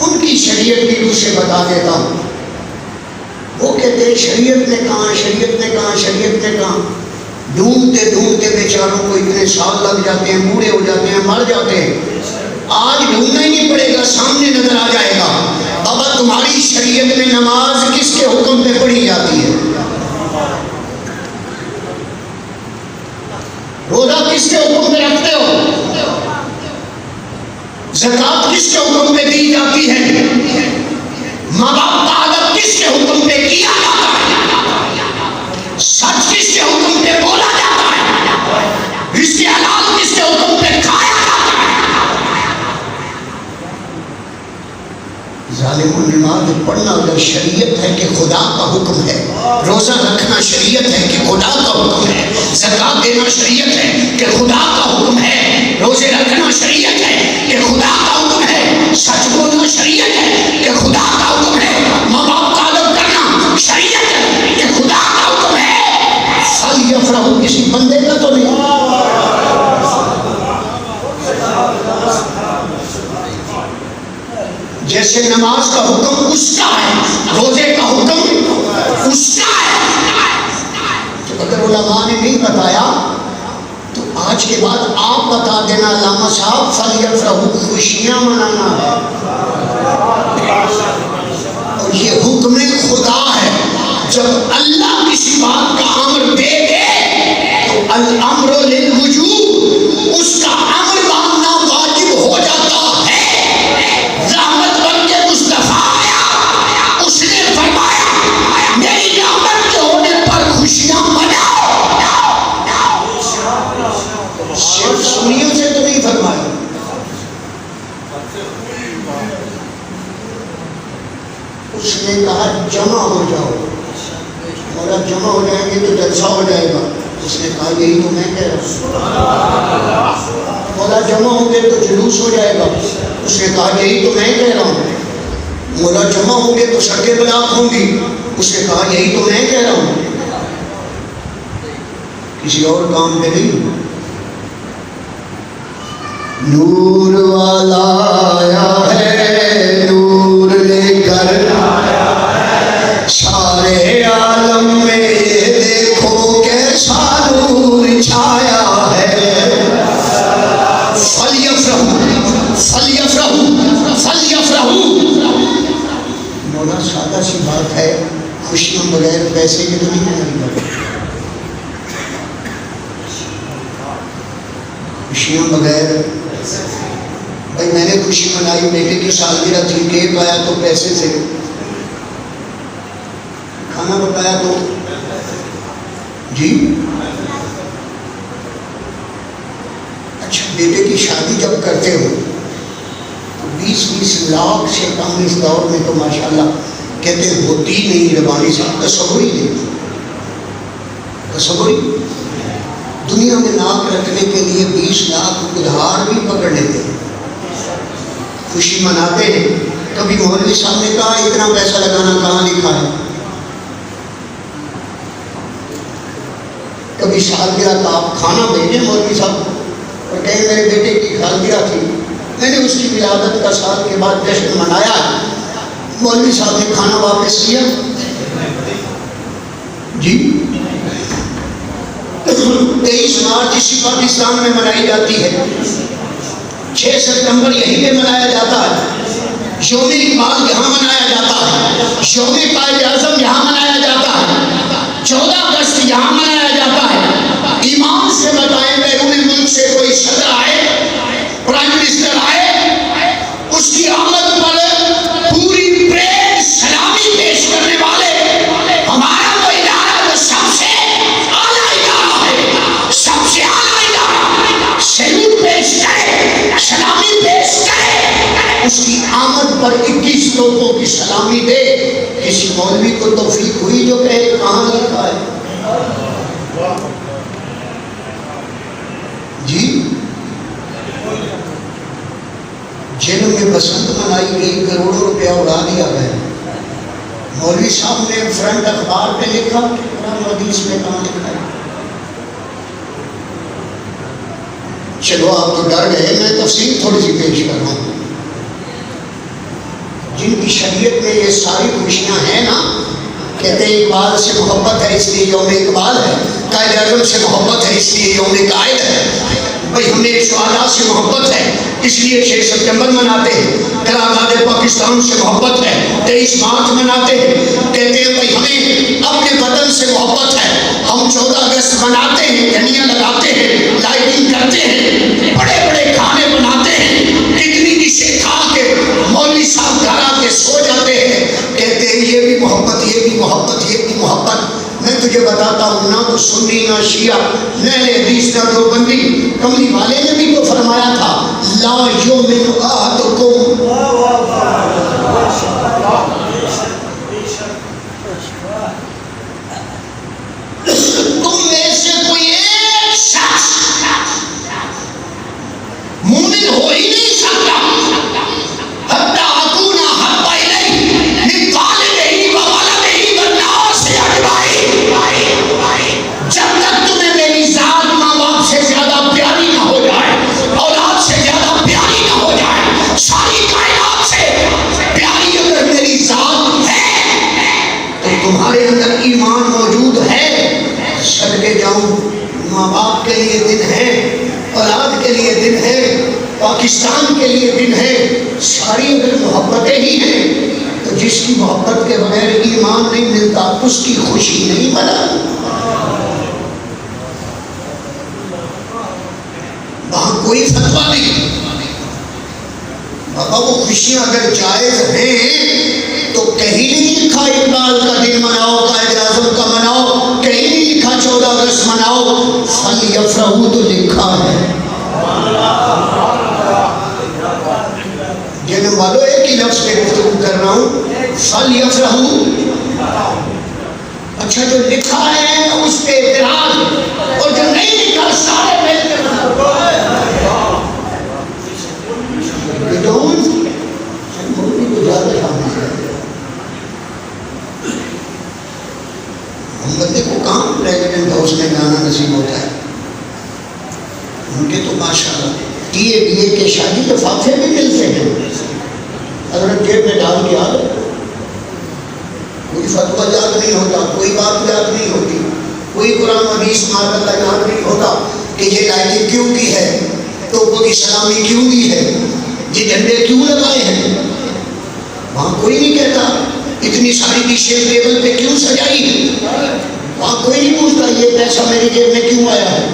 ان کی شریعت کی روح سے بتا دیتا ہوں. وہ کہتے ہیں شریعت نے کہا، شریعت نے کہا، شریعت نے کہا. ڈھونڈتے ڈھونڈتے بیچاروں کو اتنے سال لگ جاتے ہیں، بوڑھے ہو جاتے ہیں، مر جاتے ہیں. آج ڈھونڈنا ہی نہیں پڑے گا، سامنے نظر آ جائے گا. بابا تمہاری شریعت میں نماز کس کے حکم پہ پڑھی جاتی ہے؟ روزہ کس کے حکم پہ رکھتے ہو؟ زکوٰۃ کس کے حکم پہ دی جاتی ہے؟ ماں باپ کا ادب کس کے حکم پہ کیا جاتا ہے؟ سچ کس کے حکم پہ بولا جاتا ہے؟ رزق حلال کس کے حکم پہ کھایا جاتا ہے؟ ظالم نماز پڑھنا اگر شریعت ہے کہ خدا کا حکم ہے، روزہ رکھنا شریعت ہے کہ خدا کا حکم ہے، زکوٰۃ دینا شریعت ہے کہ خدا کا حکم ہے، روزے رکھنا شریعت ہے کہ خدا کا حکم ہے، سچ بولنا شریعت ہے کہ خدا کا حکم ہے، ماں باپ کا ادب کرنا شریعت ہے کہ خدا کا حکم ہے. فَلْيَفْرَحُوا کسی بندے کا تو نہیں. جیسے نماز کا حکم اس کا ہے، روزے کا حکم اس کا ہے. تو اگر علماء نے نہیں بتایا تو آج کے بعد آپ بتا دینا علامہ صاحب فَلْيَفْرَحُوا خوشیاں منانا ہے. اور یہ حکم خدا ہے. جب اللہ کسی بات کا امر دے دے تو الامر للوجوب، اس کا امر ماننا واجب ہو جاتا ہے. رحمت بن کے مصطفیٰ آیا، اس نے فرمایا میری رحمت کے ہونے پر خوشیاں مناؤ. صرف سنیوں سے تو نہیں فرمایا. اس نے کہا جمع ہو جاؤ. مولا جمع ہو جائیں گے تو جلسہ ہو جائے گا. اس نے کہا یہی تو میں کہہ رہا ہوں. مولا جمع ہوں گے تو جلوس ہو جائے گا. اس نے کہا یہی تو میں کہہ رہا ہوں. مولا جمع ہوں گے تو سڑکیں بلاک ہوں گی. اس نے کہا یہی تو میں کہہ رہا ہوں. کسی اور کام پہ نہیں. نور والا آیا ہے، نور لے کر سارے عالم میں یہ دیکھو کیسا نور چھایا ہے. فَلْيَفْرَحُوا فَلْيَفْرَحُوا فَلْيَفْرَحُوا. مولا سادہ سی بات ہے، خوشیاں بغیر پیسے کی تو نہیں منائی. خوشیاں بغیر بھائی میں نے خوشی منائی، بیٹے کی سالگرہ تھی، کیک آیا تو پیسے سے. کھانا پکایا تو جی اچھا بیٹے کی شادی جب کرتے ہو تو 20-20 لاکھ سے کم اس دور میں تو ماشاءاللہ کہتے ہوتی نہیں ربانی صاحب تصور ہی نہیں تصور ہی دنیا میں ناک رکھنے کے لیے 20 لاکھ ادھار بھی پکڑ لیتے ہیں خوشی مناتے ہیں کبھی مولوی صاحب نے کہا اتنا پیسہ لگانا کہاں لکھا ہے کبھی سالگرہ کا آپ کھانا بھیجیں مولوی صاحب اور کہیں میرے بیٹے کی سالگرہ تھی میں نے اس کی ولادت کا سال کے بعد جشن منایا مولوی صاحب نے کھانا واپس کیا جی 23 مارچ اسی پاکستان میں منائی جاتی ہے 6 ستمبر یہیں پہ منایا جاتا ہے یوم اقبال یہاں منایا جاتا ہے یوم قائد اعظم یہاں منایا جاتا ہے 14 اگست یہاں منایا جاتا ہے ایمان سے بتائیں بیرون ملک سے کوئی صدر آئے پرائم منسٹر آئے اس کی آمد پر پوری پریڈ سلامی پیش کرنے والے ہمارا وہ ادارہ جو سب سے اعلیٰ ادارہ ہے سب سے اعلیٰ ادارہ سیلوٹ پیش کرے سلامی پیش کرے اس کی آمد پر 21 لوگوں کی سلامی دے کسی مولوی کو توفیق ہوئی جو کہے کہاں لکھا ہے جی جن میں بسنت منائی گئی کروڑوں روپیہ اڑا دیا گیا مولوی صاحب نے فرنٹ اخبار پہ لکھا قرآن حدیث میں کہاں لکھا ہے چلو آپ تو ڈر گئے میں تفصیل تھوڑی سی پیش کر رہا ہوں جن کی شریعت میں یہ ساری خوشیاں ہیں نا کہتے ہیں اقبال سے محبت ہے اس لیے یوم اقبال ہے قائد اعظم سے محبت ہے اس لیے یوم قائد ہے بھائی ہمیں شہداء سے محبت ہے اس لیے 6 ستمبر مناتے ہیں قرارداد پاکستان سے محبت ہے 23 مارچ مناتے ہیں کہتے ہیں بھائی ہمیں اپنے وطن سے محبت ہے ہم 14 اگست مناتے ہیں جھنڈیاں لگاتے ہیں لائٹنگ کرتے ہیں بڑے بڑے کھانے بناتے ہیں کتنی ڈشیں کھا کے مولوی صاحب گھر آ کے سو جاتے ہیں کہتے ہیں یہ بھی محبت یہ بھی محبت یہ بھی محبت میں تجھے بتاتا ہوں نہ تو سنی نہ شیعہ نہ حدیث نہ دیوبندی کملی والے نے بھی تو فرمایا تھا لا یؤمن احدکم تم میں سے کوئی ایک شخص مومن ہو ہی نہیں سکتا حتی اکون احب الیہ من والدہ وولدہ والناس اجمعین جب تک تمہیں میری ذات ماں باپ سے زیادہ پیاری نہ ہو جائے اولاد سے زیادہ پیاری نہ ہو جائے ساری کائنات سے پیاری اگر میری ذات ہے تو تمہارے اندر ایمان موجود ہے صدقے جاؤں ماں باپ کے لیے دن ہے اولاد کے لیے دن ہے پاکستان کے لیے دن ہے ساری اگر محبتیں ہی ہیں تو جس کی محبت کے بغیر ایمان نہیں ملتا اس کی خوشی نہیں بنا وہاں کوئی فتویٰ نہیں بابا وہ خوشیاں اگر جائز ہیں تو کہیں نہیں لکھا اقبال کا دن مناؤ قائد اعظم کا مناؤ کہیں نہیں لکھا 14 اگست مناؤ فَلْيَفْرَحُوا تو لکھا ہے جنم والو ایک ہی لفظ پہ گفتگو کر رہا ہوں فَلْيَفْرَحُوا اچھا جو لکھا ہے اس پہ اعتراض اور جو نہیں لکھا سارے مل کے ہم بندے کو کہاں پریزیڈنٹ ہاؤس میں گانا نصیب ہوتا ہے ان کے تو ماشاءاللہ ٹی اے بی اے کے شادی لفافے بھی ملتے ہیں اگر جیب میں ڈال کے آ گئے کوئی فتویٰ یاد نہیں ہوتا کوئی بات یاد نہیں ہوتی کوئی قرآن حدیث مارکہ یاد نہیں ہوتا کہ یہ لائٹنگ کیوں کی ہے توپوں کی سلامی کیوں دی ہے یہ جھنڈے کیوں لگائے ہیں وہاں کوئی نہیں کہتا اتنی ساری ڈشیں ٹیبل پہ کیوں سجائی ہے وہاں کوئی نہیں پوچھتا یہ پیسہ میری جیب میں کیوں آیا ہے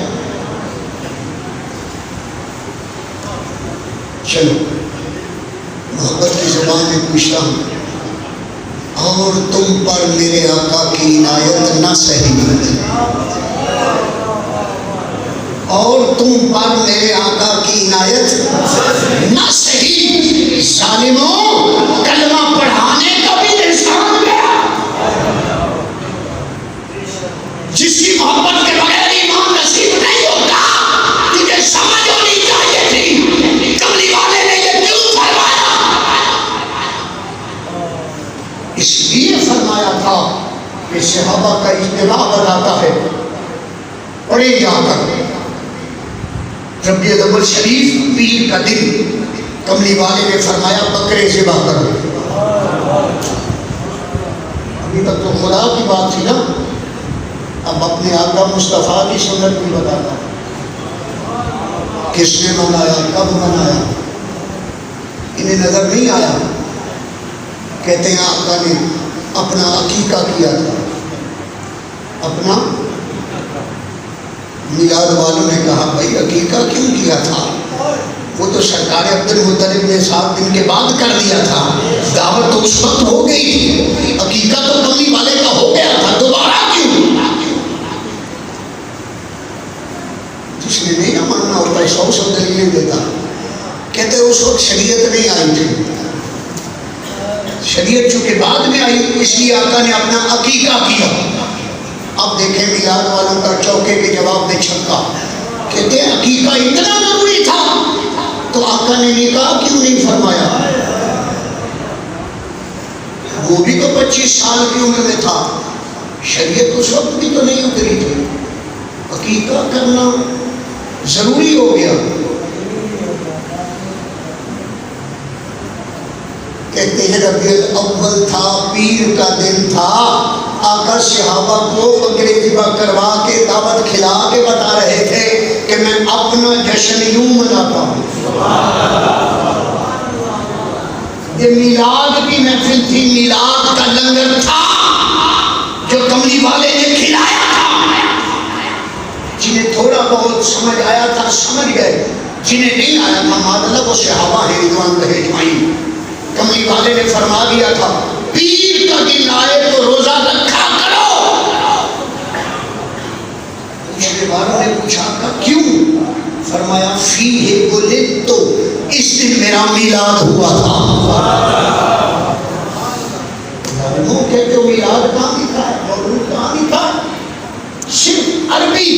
چلو محبت کی زبان میں پوچھتا ہوں آؤ اور تم پر میرے آقا کی عنایت نہ سہی، اور تم پر میرے آقا کی عنایت نہ سہی، ظالموں کلمہ پڑھانے کا بھی احسان گیا، جس کی محبت کے بغیر ایمان نصیب نہیں ہوتا، تجھے سمجھ ہونی چاہیے تھی کملی والے نے یہ کیوں فرمایا، اس لیے فرمایا تھا کہ صحابہ کا اجتماع بتاتا ہے، پڑھے جا کر ربیع الاول شریف پیر کا دن، کملی والے نے فرمایا بکرے ذبح کرو، ابھی تک تو خدا کی بات تھی نا، اب اپنے آقا مصطفیٰ کی سنت بھی بتاتا ہے، کس نے منایا، کب منایا، انہیں نظر نہیں آیا، کہتے ہیں آقا نے اپنا عقیقہ کیا تھا، اپنا میلاد والوں نے کہا بھائی عقیقہ کیوں کیا تھا، وہ تو سرکار عبد المطلب نے 7 دن کے بعد کر دیا تھا، دعوت تو اس وقت ہو گئی تھی، عقیقہ تو کملی والے کا ہو گیا تھا، دوبارہ کیوں، جس نے نہیں ماننا ہوتا ہے 100 دلیلیں دیتا، کہتے ہیں اس وقت شریعت نہیں آئی تھی، شریعت چونکہ بعد میں آئی اس لیے آقا نے اپنا عقیقہ کیا۔ اب دیکھیں میلاد والوں کا چوکے کے جواب میں چھکا، کہتے ہیں عقیقہ اتنا ضروری تھا تو آقا نے نکاح کیوں نہیں فرمایا، وہ بھی تو 25 سال کی عمر میں تھا، شریعت اس وقت بھی تو نہیں اتری تھی، عقیقہ کرنا ضروری ہو گیا۔ کہتے ہیں ربیع الاول تھا، پیر کا دن تھا، آقا صحابہ کو بکرے ذبح کروا کے دعوت کھلا کے بتا رہے تھے کہ میں اپنا جشن یوں مناتا ہوں، یہ میلاد کی محفل تھی، میلاد کا لنگر تھا جو کملی والے نے کھلایا تھا، جنہیں تھوڑا بہت سمجھ آیا تھا سمجھ گئے، جنہیں نہیں آیا تھا معذلت وہ صحابہ ہیں رضوان اللہ اجمعین، کملی والے نے فرما دیا تھا پیر کا دن آئے تو روزہ رکھا کرو، پوچھنے والوں نے پوچھا کہ کیوں، فرمایا فیہ ولدت، اس دن میرا میلاد ہوا تھا، وہ کہتے ہو میلاد کہاں لکھا ہے، مولود کہاں لکھا ہے، صرف عربی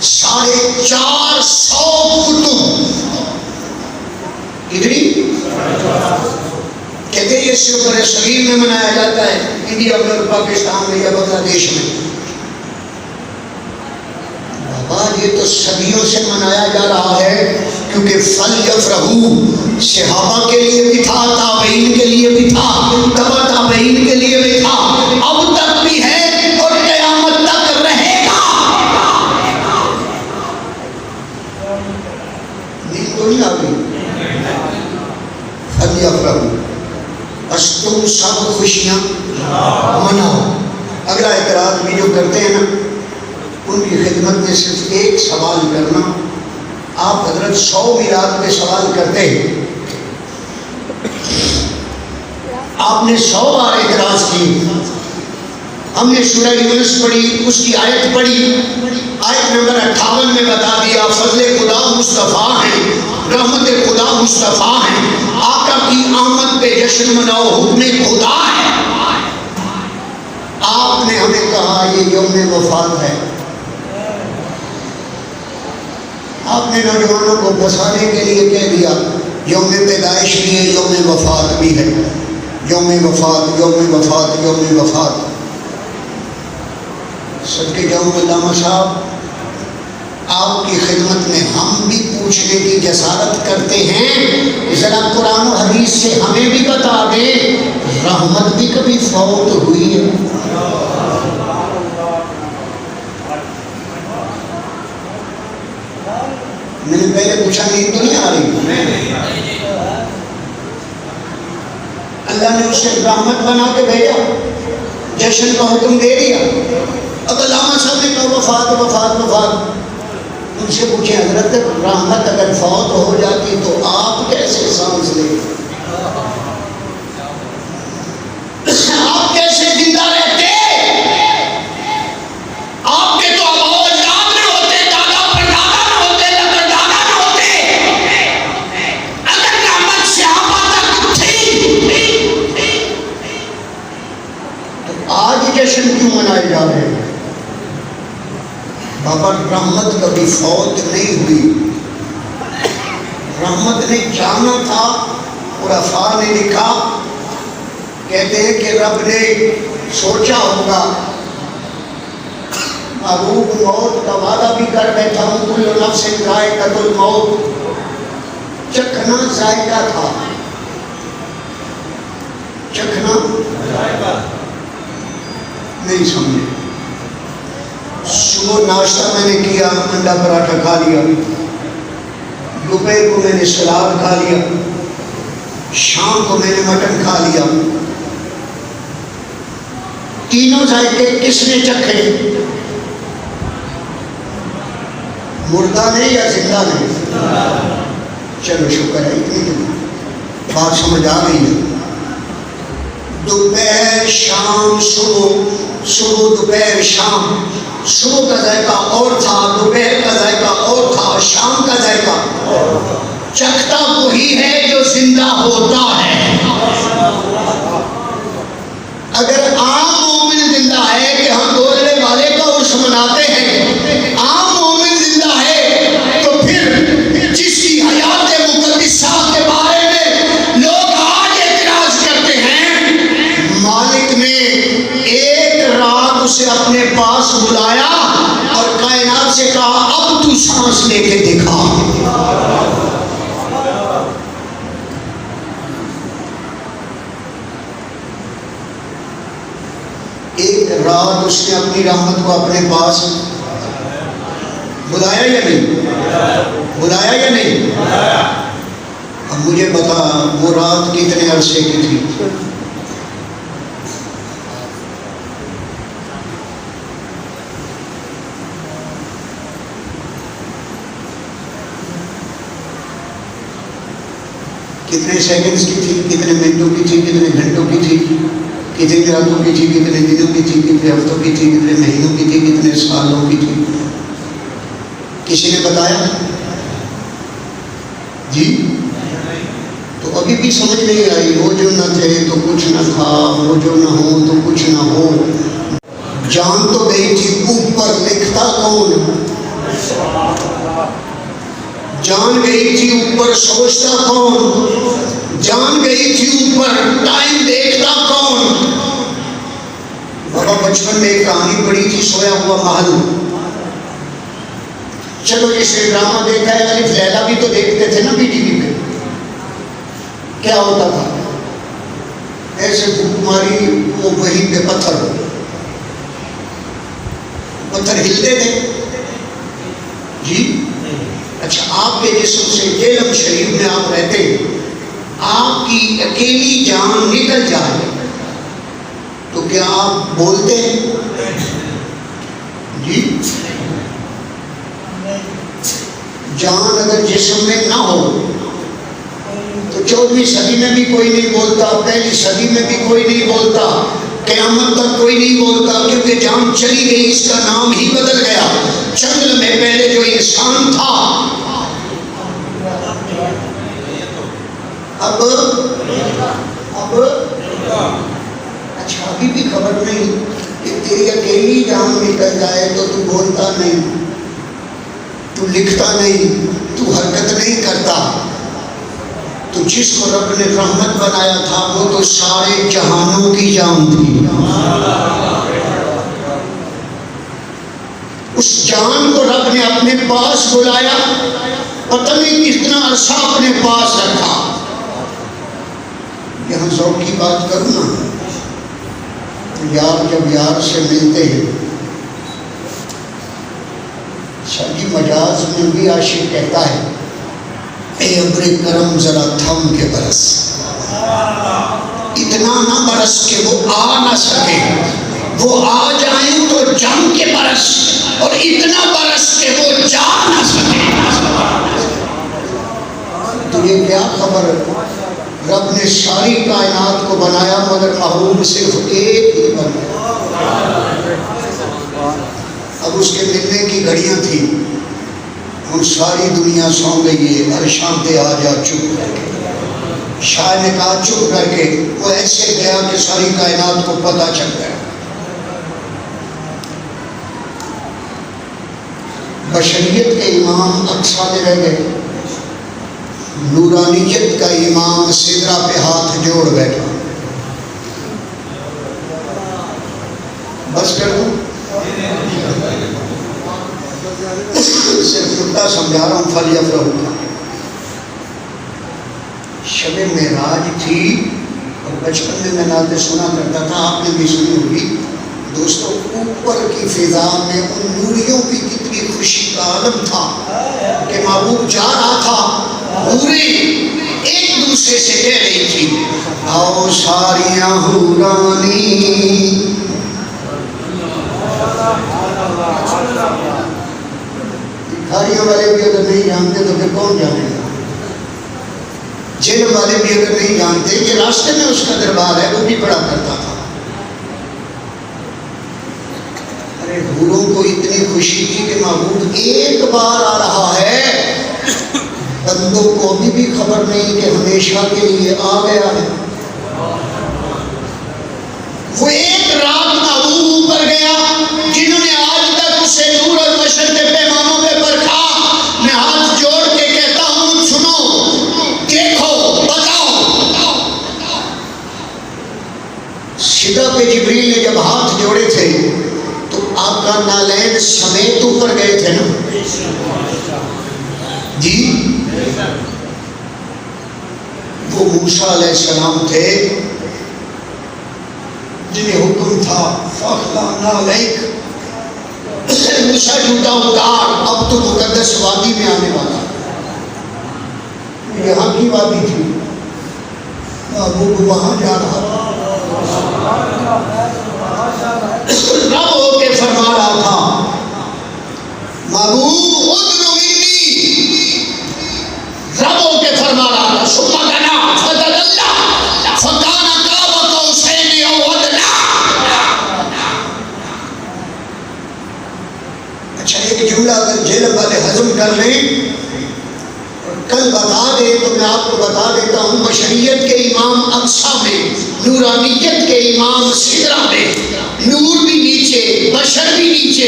450 کتب ادھری کہتے ہیں یہ صرف برِ صغیر میں منایا جاتا ہے، انڈیا میں اور پاکستان میں یا بنگلہ دیش میں، بابا یہ تو صدیوں سے منایا جا رہا ہے، کیونکہ فَلْيَفْرَحُوا صحابہ کے لیے بھی تھا، تابعین کے لیے بھی تھا، تبع تابعین کے لیے بھی تھا، اب تک بھی ہے اور قیامت تک رہے گا، نیند تو نہیں آ گئی، فَلْيَفْرَحُوا، بس تم سب خوشیاں مناؤ۔ اگلا اعتراض بھی جو کرتے ہیں نا ان کی خدمت میں صرف ایک سوال کرنا، آپ حضرت 100 میلاد پہ سوال کرتے ہیں، آپ نے 100 بار اعتراض کی، ہم نے سورہ یونس پڑھی، اس کی آیت پڑھی، آیت نمبر 58 میں بتا دیا فضل خدا مصطفیٰ ہیں، رحمت خدا مصطفیٰ ہیں، آقا کی آمد پہ جشن مناؤ حکم خدا ہے، آپ نے ہمیں کہا یہ یوم وفات ہے، آپ نے نوجوانوں کو بسانے کے لیے کہہ دیا یوم پیدائش بھی ہے، یوم وفات بھی ہے، یوم وفات، یوم وفات، یوم وفات۔ صدقے جاؤں علامہ صاحب آپ کی خدمت میں ہم بھی پوچھنے کی جسارت کرتے ہیں، ذرا قرآن و حدیث سے ہمیں بھی بتا دیں رحمت بھی کبھی فوت ہوئی ہے؟ میں نے پہلے پوچھا نیند تو نہیں آ رہی؟ اللہ نے اسے رحمت بنا کے بھیجا، جشن کا حکم دے دیا، اب علامہ صاحب نے کہا وفات وفات وفات، ان سے پوچھیں حضرت رحمت اگر فوت ہو جاتی تو آپ کیسے سانس لیں؟ جشن کیوں منائے جا رہے ہیں؟ بابا رحمت کبھی فوت نہیں ہوئی، رحمت نے جانا تھا۔ اور افار نے لکھا، کہتے ہیں کہ رب نے سوچا ہوگا، محبوب موت کا وعدہ بھی کر بیٹھا ہوں، کل نفس ذائقۃ الموت، چکھنا ذائقہ تھا، چکھنا نہیں سمجھے۔ صبح ناشتہ میں نے کیا، انڈا پراٹھا کھا لیا، دوپہر کو میں نے سلاد کھا لیا، شام کو میں نے مٹن کھا لیا۔ تینوں ذائقے کس نے چکھے؟ مردہ نے یا زندہ نے؟ چلو شکر ہے، اتنی بات سمجھ آ گئی ہے۔ دوپہر شام صبح، صبح دوپہر شام، صبح کا ذائقہ اور تھا، دوپہر کا ذائقہ اور تھا، شام کا ذائقہ۔ چکھتا وہی ہے جو زندہ ہوتا ہے۔ اگر عام مومن زندہ ہے کہ ہم بولنے والے کا عرس مناتے ہیں، عام مومن زندہ ہے، تو پھر جس کی حیات مقدسہ کے بارے میں لوگ آج اعتراض کرتے ہیں، مالک نے ایک رات اسے اپنے پاس بلایا اور کائنات سے کہا اب تو سانس لے کے دکھا۔ ایک رات اس نے اپنی رحمت کو اپنے پاس بلایا یا نہیں؟ بلایا یا نہیں؟ اب مجھے بتا، وہ رات کتنے عرصے کی تھی؟ کتنے سیکنڈز کی تھی؟ کتنے منٹوں کی تھی؟ کتنے گھنٹوں کی تھی؟ کتنے راتوں کی تھی؟ کتنے دنوں کی تھی؟ کتنے ہفتوں کی تھی؟ کتنے مہینوں کی تھی؟ کتنے سالوں کی تھی؟ کسی نے بتایا؟ جی تو ابھی بھی سمجھ نہیں آئی۔ وہ جو نہ تھے تو کچھ نہ تھا، وہ جو نہ ہو تو کچھ نہ ہو۔ جان تو گئی تھی اوپر، لکھتا کون؟ جان گئی تھی اوپر، سوچتا کون؟ جان گئی تھی اوپر، ٹائم دیکھتا کون؟ بابا بچپن میں ایک کہانی پڑھی تھی، سویا ہوا محل۔ چلو اسے ڈرامہ دیکھا ہے، الف لیلا بھی تو دیکھتے تھے نا پی ٹی وی پہ۔ کیا ہوتا تھا؟ ایسے بھوک ماری، وہ وہیں پہ پتھر ہلتے تھے جی۔ اچھا، آپ کے جسم سے جیلم شریف میں آپ رہتے، آپ کی اکیلی جان نکل جائے تو کیا آپ بولتے ہیں؟ جی جان اگر جسم میں نہ ہو تو 14ویں صدی میں بھی کوئی نہیں بولتا، پہلی صدی میں بھی کوئی نہیں بولتا، قیامت تک کوئی نہیں بولتا، کیونکہ جان چلی گئی، اس کا نام ہی بدل گیا۔ چند لمحے پہلے جو انسان تھا، اب اچھا ابھی بھی خبر نہیں کہ تیری اکیلی جان نکل جائے تو تو بولتا نہیں، تو لکھتا نہیں، تو حرکت نہیں کرتا۔ تو جس کو رب نے رحمت بنایا تھا وہ تو سارے جہانوں کی جان تھی۔ اس جان کو رب نے اپنے پاس بلایا، پتہ نہیں کتنا عرصہ اپنے پاس رکھا۔ یہاں ذوق کی بات کروں نا، یار جب یار سے ملتے ہیں، شادی مجاز میں بھی عاشق کہتا ہے اے ابر کرم ذرا تھم کے برس، اتنا نہ برس کہ وہ آ نہ سکے، وہ آ جائیں تو جم کے برس، اور اتنا برس کہ وہ جا نہ سکے۔ تجھے کیا خبر، رب نے ساری کائنات کو بنایا مگر محبوب صرف ایک ہی بنا۔ اب اس کے ملنے کی گھڑیاں تھیں، ہم ساری دنیا سو گئی ہے، عرشاں پہ آ جا چپ کر کے۔ شاہ نے کہا چپ کر کے، وہ ایسے گیا کہ ساری کائنات کو پتہ چل گیا۔ بشریت کے امام اقصیٰ میں رہ گئے، نورانیت کا امام سدرہ پہ ہاتھ جوڑ بیٹھا. بس کر دوں، صرف اتنا سمجھا رہا ہوں. فَلْيَفْرَحُوا کا شب معراج تھی، اور بچپن میں نعتیں سنا کرتا تھا، آپ نے بھی سنی ہوگی دوستو. اوپر کی فضا میں ان نوریوں کی کتنی خوشی کا عالم تھا کہ محبوب جا رہا تھا، حوریں ایک دوسرے سے کہہ رہی تھی آؤ ساریاں حورانی. بھاریوں والے بھی اگر نہیں جانتے تو پھر کون جانے گا؟ جیل والے بھی اگر نہیں جانتے کہ راستے میں اس کا دربار ہے، وہ بھی پڑھا کرتا تھا. ارے حوروں کو اتنی خوشی تھی کہ محبوب ایک بار آ رہا ہے، بندوں کو ابھی بھی خبر نہیں کہ ہمیشہ کے لیے آ گیا ہے. وہ ایک رات محبوب اوپر گیا، جنہوں نے آج تک اسے نور اور بشر کے پیمانوں پہ پرکھا. میں ہاتھ جوڑ کے کہتا ہوں سنو، دیکھو، بتاؤ. سدھا پہ جبریل نے جب ہاتھ جوڑے تھے تو آقا نالین سمیت اوپر گئے تھے نا جی. وہ موسیٰ علیہ السلام تھے جنہیں حکم تھا فَاخْلَعْنَا عَلَيْكَ، موسیٰ جوتا اتار، اب تو مقدس وادی میں آنے والا. یہاں کی وادی تھی، محبوب وہاں جا رہا تھا. رب ہو کے فرما رہا تھا محبوب ادنو منی، رب ہو کے فرما رہا تھا ثم دنا فتدلی فکان قاب قوسین او ادنی. اچھا ایک جملہ اگر جیل والے ہضم کر لیں اور کل بتا دے تو میں آپ کو بتا دیتا ہوں. بشریت کے امام اقصیٰ میں، نورانیت کے امام سدرہ میں، نور بھی نیچے بشر بھی نیچے.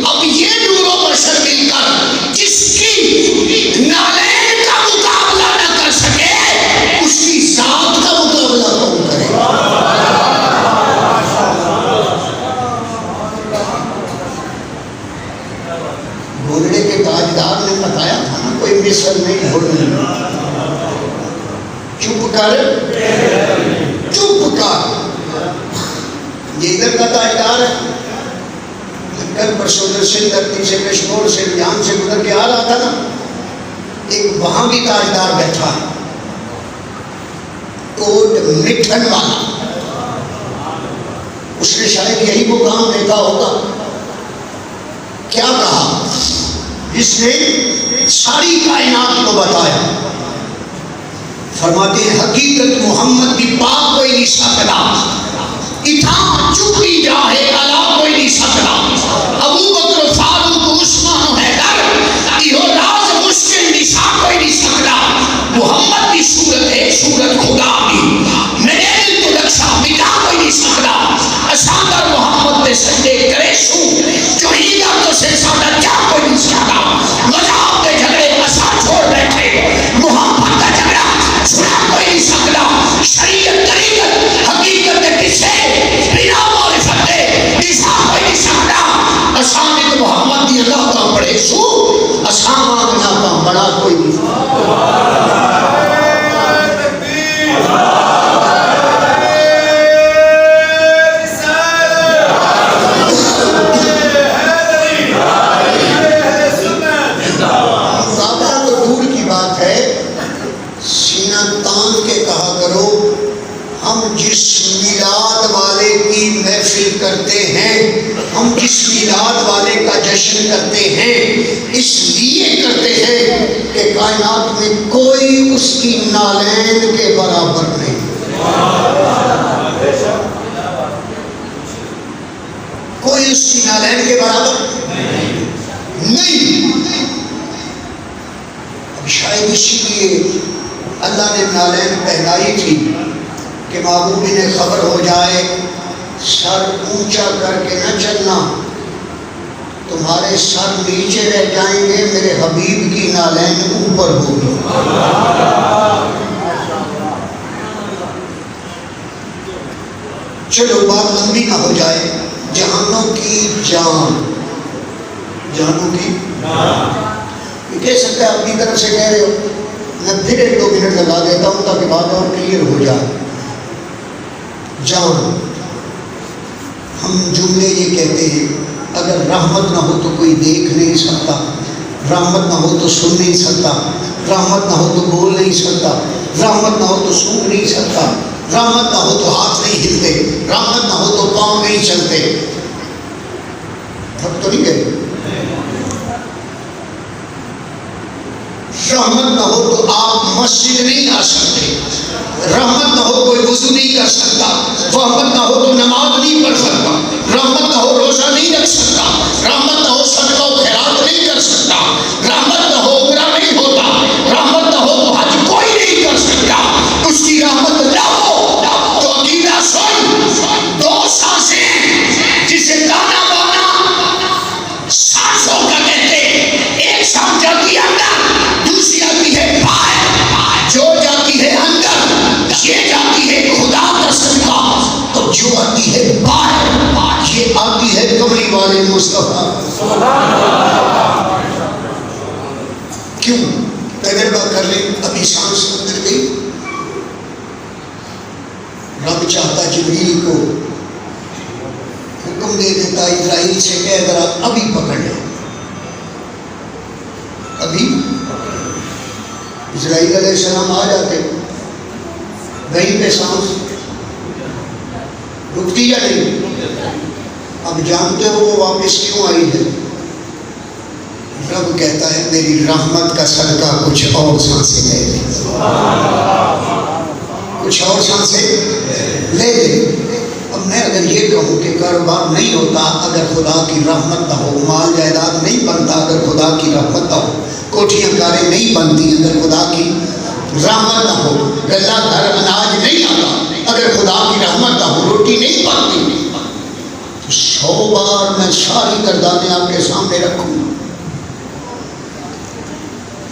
اب یہ نور و بشر مل کر جس کی نالین کا مقابلہ نہ کر سکے، اس کی ذات کا مقابلہ کون کرے؟ گھوڑے کے تاجدار نے بتایا تھا نا کوئی مثل نہیں بھولنی. چپ کر، چپ کر. یہ ادھر کا تاجدار ہے. کل پرسوں سے دھرتی سے کشمور سے جان سے گزر کے آ رہا تھا نا، ایک وہاں بھی تاجدار بیٹھا ہے، کوٹ مٹھن والا. اس نے شاید یہی وہ کام دیکھا ہوگا. کیا کہا؟ جس نے ساری کائنات کو بتایا. فرماتے ہیں حقیقت محمد کی پاک کوئی نہیں سکتا، اتھاں چپی جاہے علا کوئی نہیں سکتا. ابو بکر فاروق عثمان و حیدر یہ راز مشکل نسا کوئی نہیں سکتا. محمد کی صورت ہے صورت خدا کی، میرے دل کو نقشہ مٹا کوئی نہیں سکتا. اساندر محمد نے سجدے کرے سو جو ہی در تو سے سادہ کیا کوئی نہیں سکتا. مذہب کے جھگڑے اسا چھوڑ بیٹھے، محمد کا جھگڑا چھڑا کوئی نہیں سکتا. شریعت طریقت حقیقت کے پیچھے بنا معرفت دے نسا کوئی نہیں سکتا. اسامت محمد دی اللہ کا پڑھے سو اسامت نا کا بڑا کوئی نہیں سکتا. کرتے ہیں، ہم جس میلاد والے کا جشن کرتے ہیں اس لیے کرتے ہیں کہ کائنات میں کوئی اس کی نالین کے برابر نہیں. کوئی اس کی نالین کے برابر نہیں. اب شاید اسی لیے اللہ نے نالین پہنائی تھی کہ محبوب نے خبر ہو جائے، سر اونچا کر کے نہ چلنا. تمہارے سر نیچے رہ جائیں گے، میرے حبیب کی نالین اوپر ہوگی۔ چلو بات لمبی نہ ہو جائے، جہانوں کی جان، جہانوں کی یہ کہہ سکتا ہے اپنی طرف سے کہہ رہے ہو، میں پھر 1-2 منٹ لگا دیتا ہوں تاکہ بات اور کلیئر ہو جائے۔ جان، ہم جملے یہ کہتے ہیں اگر رحمت نہ ہو تو کوئی دیکھ نہیں سکتا، رحمت نہ ہو تو سن نہیں سکتا، رحمت نہ ہو تو بول نہیں سکتا، رحمت نہ ہو تو سونگ نہیں سکتا، رحمت نہ ہو تو ہاتھ نہیں ہلتے، رحمت نہ ہو تو پاؤں نہیں چلتے۔ اب تو نہیں گئے؟ رحمت نہ ہو تو آپ مسجد نہیں آ سکتے، رحمت نہ ہو کوئی وضو نہیں کر سکتا، رحمت نہ ہو تو نماز نہیں پڑھ سکتا، رحمت نہ ہو روزہ نہیں رکھ سکتا، رحمت نہ ہو صدقہ و خیرات نہیں کر سکتا، رحمت نہ ہو عمرہ نہیں ہوتا، رحمت نہ ہو تو حج کوئی نہیں کر سکتا۔ اس کی رحمت نہ ہو تو عقیدہ سن، 2 سانسیں جسے دانا بانا سانسوں کا کہتے ہیں، ایک سانس جاتی ہے اندر، دوسری آتی ہے باہر، جو جاتی ہے اندر یہ جاتی ہے خدا کا صدقہ، اور جو آتی ہے باہر یہ آتی ہے کملی والے مصطفیٰ۔ کیوں؟ تجربہ کر لیں، ابھی سانس اندر گئی، رب چاہتا جبریل کو حکم دے دیتا اسرائیل سے کہہ ذرا ابھی پکڑ لے، ابھی اسرائیل علیہ السلام آ جاتے، وہیں پہ سانس رکتی یا نہیں؟ اب جانتے ہو وہ واپس کیوں آئی ہے؟ رب کہتا ہے میری رحمت کا صدقہ کچھ اور سانسیں لے لے، کچھ اور سانسیں لے لے۔ اب میں اگر یہ کہوں کہ کاروبار نہیں ہوتا اگر خدا کی رحمت نہ ہو، مال جائیداد نہیں بنتا اگر خدا کی رحمت نہ ہو، کوٹھیاں کاریں نہیں بنتی اگر خدا کی رحمت نہ ہو، گلہ گھر اناج نہیں آتا اگر خدا کی رحمت نہ ہو، روٹی نہیں پکتی۔ 100 بار میں ساری گردانیں آپ کے سامنے رکھوں،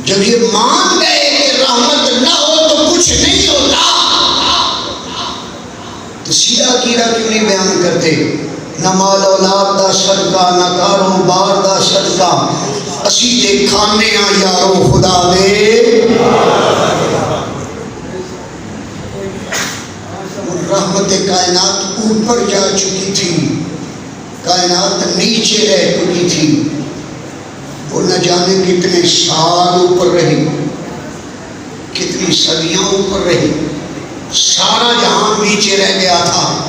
جب یہ مان گئے کہ رحمت نہ ہو تو کچھ نہیں ہوتا تو سیدھا کیڑا کیوں نہیں بیان کرتے؟ نہ مال اولاد دا صدقہ، نہ کاروبار دا صدقہ، اسی دے کھانے آ یارو خدا دے۔ رحمت کائنات اوپر جا چکی تھی، کائنات نیچے رہ چکی تھی، وہ نہ جانے کتنے سال اوپر رہی، کتنی صدیاں اوپر رہی، سارا جہان نیچے رہ گیا تھا۔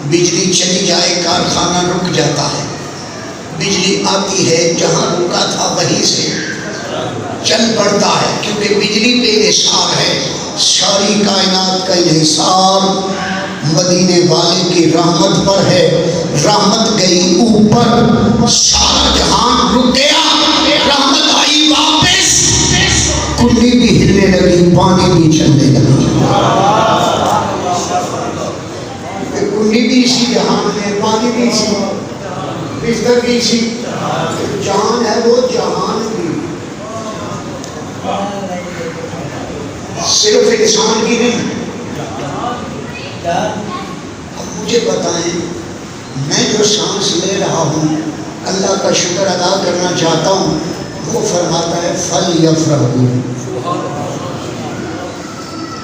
بجلی چلی جائے کارخانہ رک جاتا ہے، بجلی آتی ہے جہاں رکا تھا وہیں سے چل پڑتا ہے، کیونکہ بجلی بے نثار ہے۔ ساری کائنات کا انحصار مدینے والے کی رحمت پر ہے، رحمت گئی اوپر، سارا جہان رک گیا، رحمت آئی واپس، کنڈی بھی ہلنے لگی، پانی بھی چلنے لگی، کنڈی بھی اسی جہان میں، پانی بھی اسی، بستر بھی اسی، جان ہے وہ جہان بھی، صرف انسان کی نہیں۔ اب مجھے بتائیں، میں جو سانس لے رہا ہوں اللہ کا شکر ادا کرنا چاہتا ہوں، وہ فرماتا ہے فَلْيَفْرَحُوا،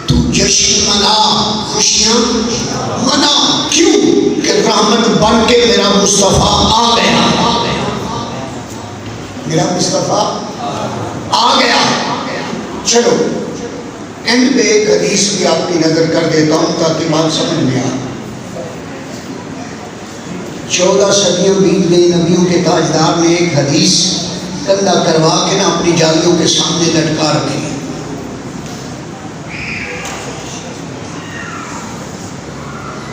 تو جشن منا، خوشیاں منا۔ کیوں؟ کہ رحمت بن کے میرا مصطفیٰ آ گیا، میرا مصطفیٰ آ گیا۔ چلو اینڈ پہ ایک حدیث بھی آپ کی نظر کر دیتا ہوں تاکہ بات سمجھ میں آئے۔ 14 صدیاں بیت گئی، نبیوں کے تاجدار نے ایک حدیث کندھا کروا کے نہ اپنی جالیوں کے سامنے لٹکا رکھی،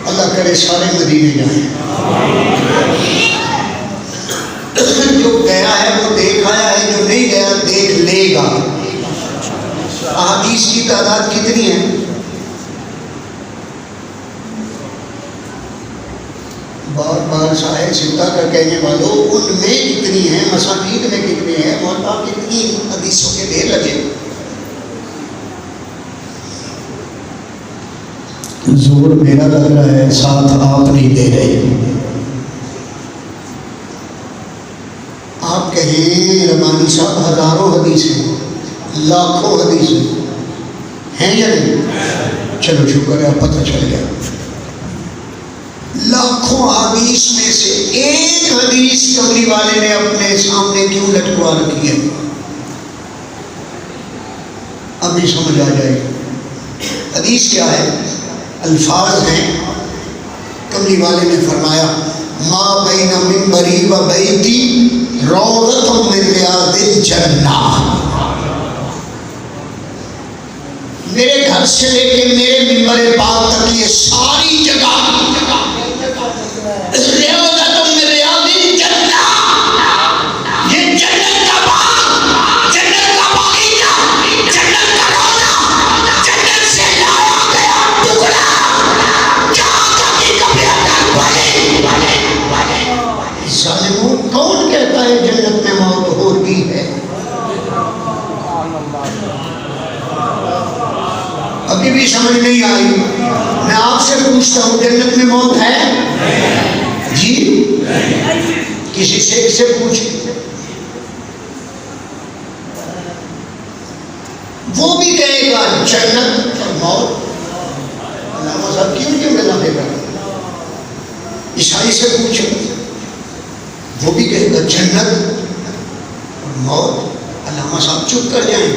اللہ کرے سارے مدینے جائیں۔ جو گیا ہے وہ دیکھ آیا ہے، جو نہیں گیا دیکھ لے گا۔ احادیث کی تعداد کتنی ہے؟ بار بار صاحب سدہ کا کہنے والوں ان میں کتنی ہیں، مسانید میں کتنی ہیں، موتا کتنی حدیثوں کے ڈھیر لگے. زور میرا لگ رہا ہے، ساتھ آپ نہیں دے رہے. آپ کہیں ربانی صاحب ہزاروں حدیثیں، لاکھوں حدیثیں ہیں یا نہیں؟ چلو شکر ہے پتہ چل گیا. لاکھوں حدیث میں سے ایک حدیث کمری والے نے اپنے سامنے کیوں لٹکوا رکھی ہے؟ ابھی سمجھ آ جائے گی. حدیث کیا ہے؟ الفاظ ہیں. کمری والے نے فرمایا ما بین منبری و بیتی روضۃ من ریاض الجنہ. میرے گھر سے لے کے میرے منبر پاک تک یہ ساری جگہ ریاضۃ من ریاض الجنہ، یہ جنت کا باغ، جنت کا باغیچہ، جنت کا روضہ، جنت سے لایا گیا ٹکڑا جہاں کبھی کبھی اٹک پڑے. ظالموں، کون کہتا ہے جنت میں موت ہوتی ہے؟ ابھی بھی سمجھ نہیں آئی. میں آپ سے پوچھتا ہوں جنت میں موت ہے؟ جی کسی شیخ سے پوچھیں، وہ بھی کہے گا جنت اور موت. علامہ صاحب کیوں کیوں ملا دے گا؟ عیسائی سے پوچھیں، وہ بھی کہے گا جنت اور موت. علامہ صاحب چپ کر جائیں.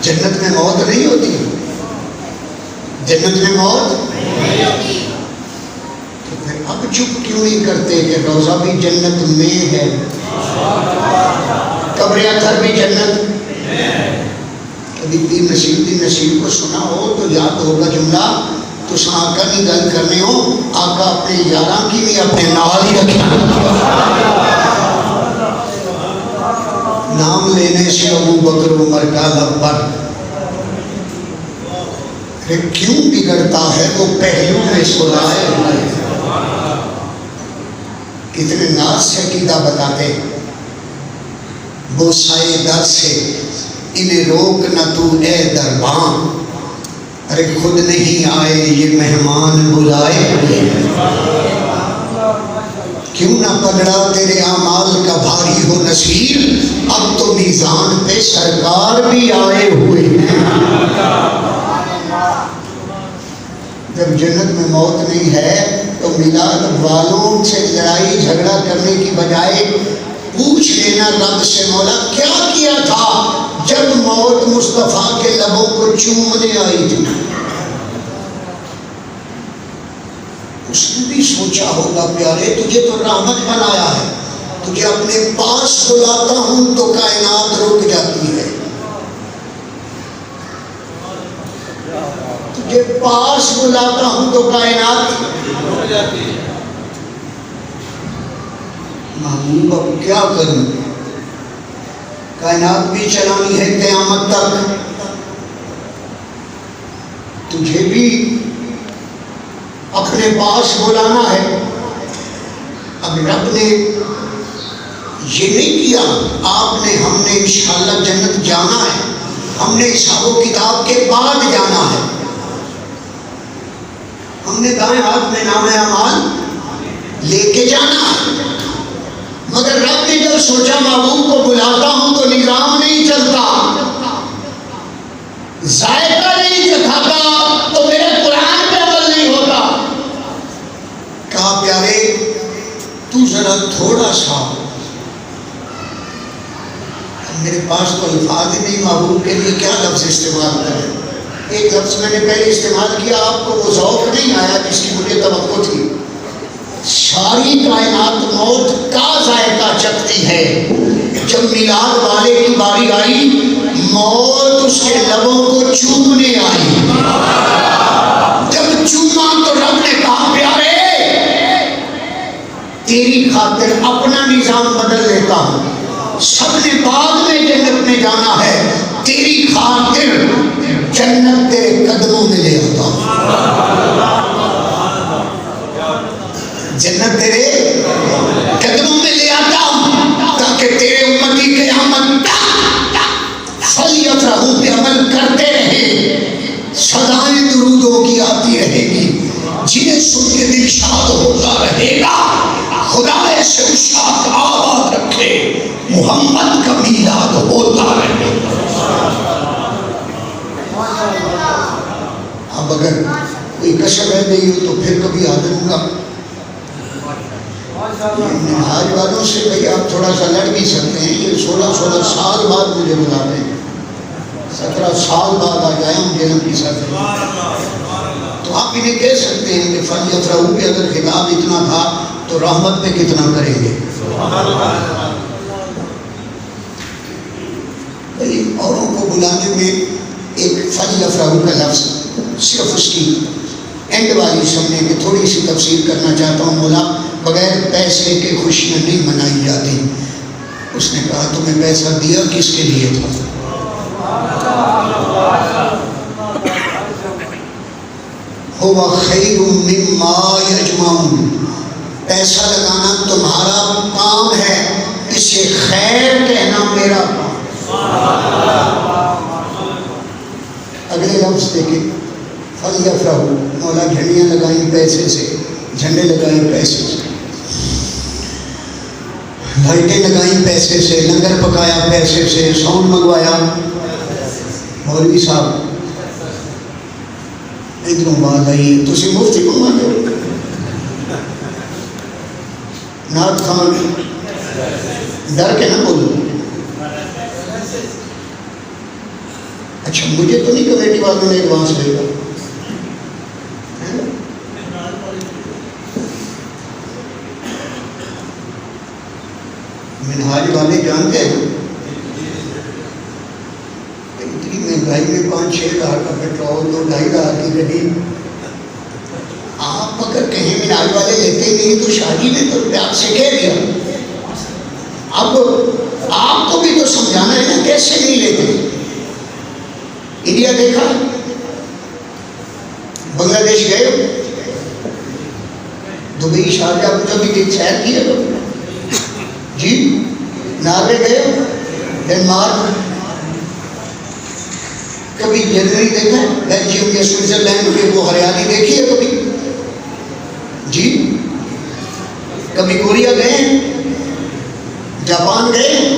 جنت میں موت نہیں ہوتی، جنت میں موت نہیں ہوتی. تو پھر اب چپ کیوں نہیں کرتے کہ روضہ بھی جنت میں ہے، قبر اطہر بھی جنت. کبھی بھی نصیب کو سنا ہو تو یاد ہوگا جملہ، تو آقا نہیں گل کرنے ہو، آقا اپنے یاراں کی بھی اپنے نال ہی رکھنا. نام لینے سے ابو بکر عمر کا لب پر کیوں بگڑتا ہے وہ پہلو میں سلائے ہوئے. کتنے ناز سے عقیدہ بتاتے، بوسائے در سے انہیں روک نہ تو اے دربان. ارے خود نہیں آئے یہ مہمان بلائے ہوئے. کیوں نہ پگڑا تیرے اعمال کا بھاری ہو نصیر، اب تو میزان پہ سرکار بھی آئے ہوئے ہیں. جب جنت میں موت نہیں ہے تو میلاد والوں سے لڑائی جھگڑا کرنے کی بجائے پوچھ لینا رب سے، مولا کیا کیا تھا جب موت مصطفیٰ کے لبوں کو چومنے آئی تھی؟ اس نے بھی سوچا ہوگا پیارے تجھے تو رحمت بنایا ہے، تجھے اپنے پاس بلاتا ہوں تو کائنات رک جاتی ہے، تجھے پاس بلاتا ہوں تو کائنات رک جاتی ہے. محبوب اب کیا کروں، کائنات بھی چلانی ہے قیامت تک، تجھے بھی اپنے پاس بلانا ہے. اب رب نے یہ نہیں کیا، آپ نے ہم نے انشاءاللہ جنت جانا ہے، ہم نے حساب و کتاب کے بعد جانا ہے. ہم نے دائیں ہاتھ میں نام اعمال لے کے جانا ہے، مگر رب نے جب سوچا محبوب کو بلاتا ہوں تو نظام نہیں چلتا، ذائقہ نہیں چکھاتا تو میرے قرآن پہ عمل نہیں ہوتا. کہا پیارے تو ذرا تھوڑا سا، میرے پاس تو الفاظ ہی نہیں محبوب کے لیے کیا لفظ استعمال کریں. ایک لفظ میں نے پہلے استعمال کیا، آپ کو وہ ذوق نہیں آیا جس کی مجھے توقع تھی. ساری کائنات موت کا ذائقہ چکھتی ہے، جب میلاد والے کی باری آئی موت اس کے لبوں کو چومنے آئی. جب چوما تو رب نے کہا پیارے تیری خاطر اپنا نظام بدل لیتا ہوں، سب نے بعد میں جنت میں جانا ہے، تیری خاطر جنت تیرے قدموں میں لے آتا ہوں. جنت تیرے قدموں میں لے آتا ہوں تاکہ تیرے امتی قیامت تک فلیفرحوا پہ عمل کرتے رہیں، صدائیں درودوں کی آتی رہے گی، جنہیں سن کے دل شاد ہوتا رہے گا۔ خدا ایسے اشاق آباد رکھے، محمد کا میلاد ہوتا رہے گا۔ اب اگر کوئی کشر رہ گئی ہو تو پھر کبھی حاضر ہوں گا۔ منہاج والوں سے بھئی آپ تھوڑا سا لڑ بھی سکتے ہیں، یہ 16 سال بعد مجھے بلا رہے ہیں، 17 سال بعد آ جائے ہم جنم کی ساتھ، تو آپ انہیں کہہ سکتے ہیں کہ فلیفرحوا پہ اگر خطاب اتنا تھا تو رحمت پہ کتنا کریں گے۔ بھئی اوروں کو بلانے میں ایک فلیفرحوا کا لفظ صرف اس کی اینڈ والی سمجھنے کہ تھوڑی سی تفسیر کرنا چاہتا ہوں۔ مولا بغیر پیسے کے خوشیاں نہیں منائی جاتی۔ اس نے کہا تمہیں پیسہ دیا کس کے لیے تھا؟ ہوا خیر مما یجمعون، پیسہ لگانا تمہارا کام ہے، اسے خیر کہنا میرا کام۔ اگلے لفظ دیکھیں، فلیفرحوا، مولا جھنڈیاں لگائیں پیسے سے، جھنڈے لگائیں پیسے سے، لائٹیں لگائیں پیسے سے، لنگر پکایا پیسے سے، ساؤنڈ منگوایا۔ مولوی صاحب ادھروں بات آئی ہے، تسی مفتی منگوا دو، نعت خان ڈر کے نہ بولو۔ اچھا مجھے تو نہیں کمیٹی والوں نے ایڈوانس دے گا، منہاج والے جانتے ہیں اتنی مہنگائی میں 5-6 ہزار کا پیٹرول، 2-2.5 ہزار کی گاڑی، آپ اگر کہیں منہاج والے لیتے نہیں تو شاہ جی نے تو پیار سے کہہ دیا، اب آپ کو بھی تو سمجھانا ہے نا کیسے نہیں لیتے۔ انڈیا دیکھا، بنگلہ دیش گئے ہو، دبئی شارجہ ابو ظبی کی سیر کی ہے جی، ناروے گئے ہو، ڈنمارک، کبھی جرمنی دیکھا ہے، بیلجیم یا سوئٹزرلینڈ کے وہ ہریالی دیکھی ہے کبھی جی، کبھی کوریا گئے ہیں، جاپان گئے ہیں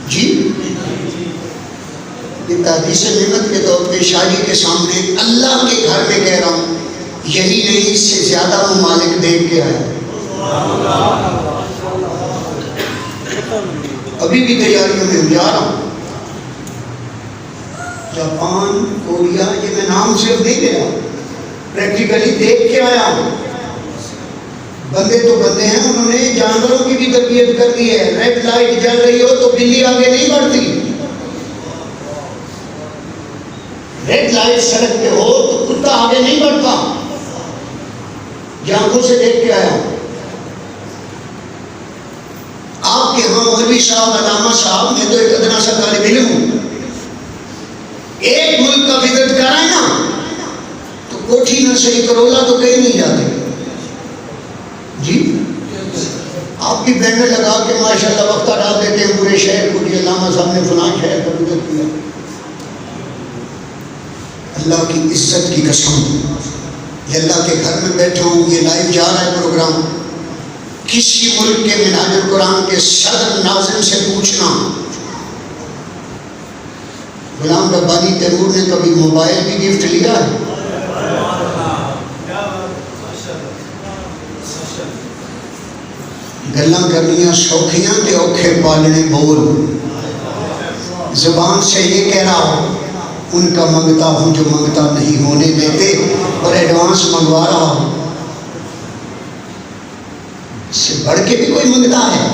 جی۔ یہ تحدیث نعمت کے طور پہ شاہ جی کے سامنے اللہ کے گھر میں کہہ رہا ہوں، یہی نہیں اس سے زیادہ ممالک دیکھ کے آیا، ابھی بھی تیاریوں میں جا رہا ہوں۔ جاپان، کوریا، یہ میں نام صرف نہیں لے رہا، پریکٹیکلی دیکھ کے آیا ہوں۔ بندے تو بندے ہیں، انہوں نے جانوروں کی بھی تربیت کر دی ہے، ریڈ لائٹ جل رہی ہو تو بلی آگے نہیں بڑھتی، ریڈ لائٹ سڑک پہ ہو تو کتا آگے نہیں بڑھتا، یہ آنکھوں سے دیکھ کے آیا ہوں۔ آپ کے ہاں مولوی صاحب، علامہ صاحب، میں تو ایک ادنا سا طالب علم ہوں، ایک ملک کا وزٹ کرائیں نا تو کوٹھی نہ صحیح کرولا تو کہیں نہیں جاتے جی۔ آپ بھی بینر لگا کے ماشاءاللہ وقتہ ڈال دیتے ہیں پورے شہر کو، جی علامہ صاحب نے فلاں شہر کا وزٹ کیا۔ اللہ کی عزت کی قسم، یہ اللہ کے گھر میں بیٹھا ہوں، یہ لائیو جا رہا ہے پروگرام، کسی ملک کے منہاج القرآن کے صدر ناظم سے پوچھنا غلام ربانی تیمور نے کبھی موبائل بھی گفٹ لیا ہے؟ گلاں کرنیاں سوکھیاں تے اوکھے پالنے بول، زبان سے یہ کہہ رہا ہوں ان کا منگتا ہوں جو منگتا نہیں ہونے دیتے، اور ایڈوانس منگوا رہا ہوں۔ اس سے بڑھ کے بھی کوئی منگتا ہے؟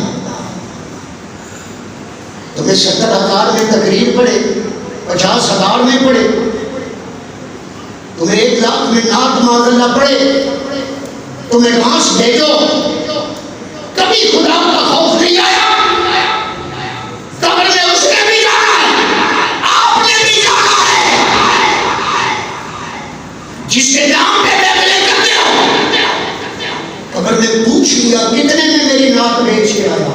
تمہیں 70,000 میں تقریر پڑے، 50,000 میں پڑے، تمہیں 1 لاکھ میں نعت معذلہ پڑے، تمہیں گھاس بھیجو، کبھی خدا کا خوف نہیں آیا؟ قبر میں اس نے بھی جانا ہے، آپ نے بھی جانا ہے، جس کے نام پہ بیعتیں کرتے ہو قبر ڈاکٹر نے پوچھ لیا کتنے میں میری ناک بیچ کے آیا،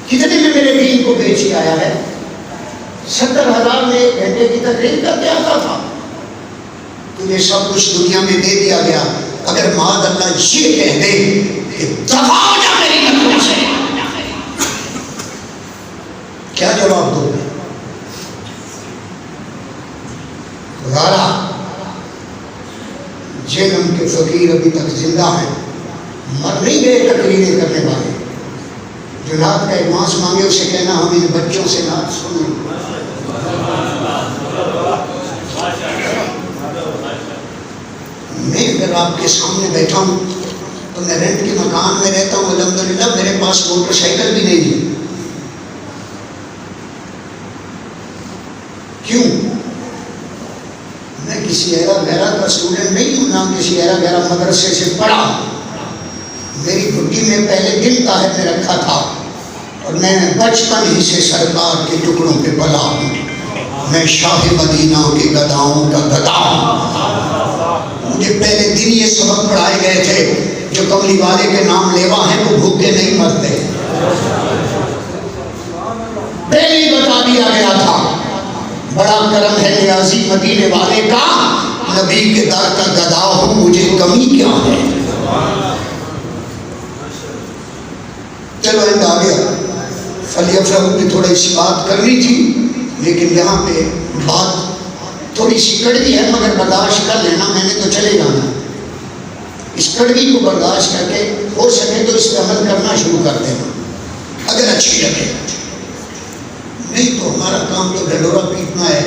کتنے میں میرے دین کو بیچ کے آیا ہے؟ 70,000 میں 1 گھنٹے کی تقریر کر کے آتا تھا. تجھے سب کچھ دنیا میں دے دیا گیا، اگر معاذ اللہ یہ کہہ دے کہ دفع ہو جا میری نظروں سے، کیا جواب دو گے؟ خدا جہنم کے فقیر ابھی تک زندہ ہیں، مر نہیں گئے تقریریں کرنے والے. جو رات کا ایک ماس مانگے اسے کہنا ہم ان بچوں سے نعت سنیں. میں اگر آپ کے سامنے بیٹھا ہوں تو میں رینٹ کے مکان میں رہتا ہوں، الحمدللہ میرے پاس موٹر سائیکل بھی نہیں ہے. کیوں؟ میں کسی ایرا گہرا کا اسٹوڈنٹ نہیں ہوں، نہ کسی ایرا گہرا مدرسے سے پڑھا. میری گھٹی میں پہلے دل طاہر نے رکھا تھا اور میں بچپن ہی سے سرکار کے ٹکڑوں پہ پلا ہوں. میں شاہ مدینہ کے گداؤں کا گدا ہوں. مجھے پہلے دن یہ سبق پڑھائے گئے تھے جو کملی والے کے نام لیوا ہیں وہ بھوکے نہیں مرتے. پہلے ہی بتا دیا گیا تھا بڑا کرم ہے نیازی مدینے والے کا، نبی کے در کا گدا ہوں، مجھے کمی کیا ہے. چلو اینڈ آ گیا. فلیفرحوا کی تھوڑی سی بات کرنی تھی، لیکن یہاں پہ بات تھوڑی سی کڑوی ہے، مگر برداشت کر لینا، میں نے تو چلے جانا. اس کڑوی کو برداشت کر کے ہو سکے تو اس پہ عمل کرنا شروع کر دینا اگر اچھی لگے. نہیں تو ہمارا کام تو ڈھڈورا پیٹنا ہے.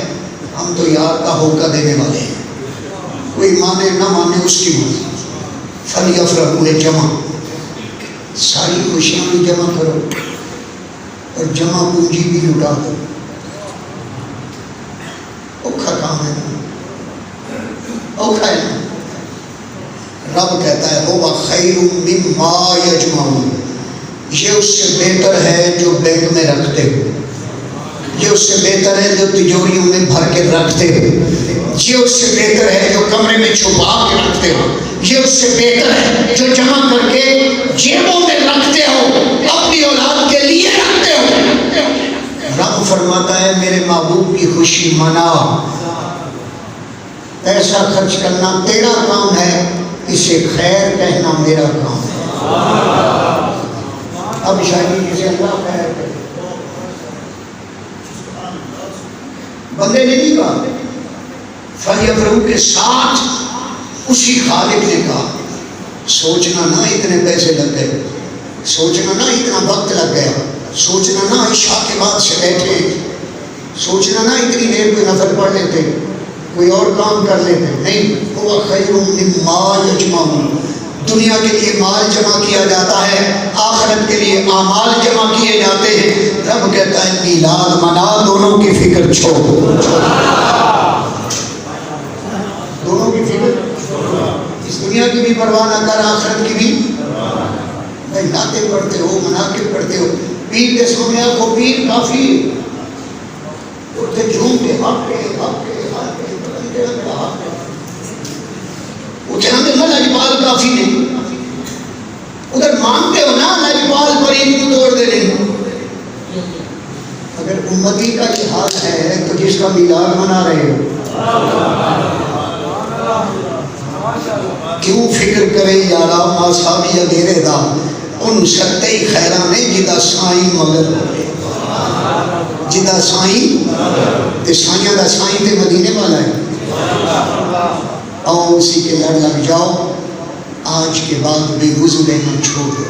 ہم تو یار کا ہوکا دینے والے ہیں، کوئی مانے نہ مانے اس کی مرضی. فلیفرحوا ہے جمع، ساری خوشیاں بھی جمع کرو اور جمع پونجی بھی لٹا دو. اوکھا کام ہے، اوکھا ہے. رب کہتا ہے وہ خیر مما یجمعون، یہ اس سے بہتر ہے جو بینک میں رکھتے ہو، یہ اس سے بہتر ہے جو تجوریوں میں بھر کے رکھتے ہو، یہ اس سے بہتر ہے جو کمرے میں چھپا کے رکھتے ہو، یہ اس سے بہتر ہے جو جمع کر کے جیبوں میں رکھتے ہو، اپنی اولاد کے لیے رکھتے ہو. رب فرماتا ہے میرے محبوب کی خوشی منا. پیسہ خرچ کرنا تیرا کام ہے، اسے خیر کہنا میرا کام ہے. اب شاید اسے اللہ خیر کرے. بندے نے نہیں کہا، فلیفرحوا کے ساتھ اسی خالق نے کہا سوچنا نہ اتنے پیسے لگ گئے، سوچنا نہ اتنا وقت لگ گیا، سوچنا نہ عشاء کے بعد سے بیٹھے، سوچنا نہ اتنی دیر کوئی نفل پڑھ لیتے، کوئی اور کام کر لیتے. نہیں، وہ خیر مما یجمعون. دنیا کے لیے مال جمع کیا جاتا ہے، آخرت کے لیے اعمال جمع کیے جاتے ہیں. رب کہتا ہے میلاد منا، دونوں کی فکر چھوڑ، دونوں کی فکر، اس دنیا کی بھی پرواہ نہ کر، آخرت کی بھی. بھائی نعتیں پڑھتے ہو، مناقب پڑھتے ہو، پیر کے سامنے آنکھوں پیر کافی اٹھتے جھوم کے ہاتھ کے اتنا میں لاجپال کافی نہیں. ادھر مانگتے ہو نا لاجپال فرید کو توڑ دے نہیں. اگر امتی کا یہ حال ہے تو جس کا میلاد منا رہے ہو کیوں فکر کرے یارا ماسابی اگیرے دا ان ستے خیرہ نے جدا سائیں مگر جدا سائیں تے سائیاں دا سائیں تے مدینے والا ہے. آؤ اسی کے لڑ لگ جاؤ، آج کے بعد بے وضو رہنا چھوڑ دو.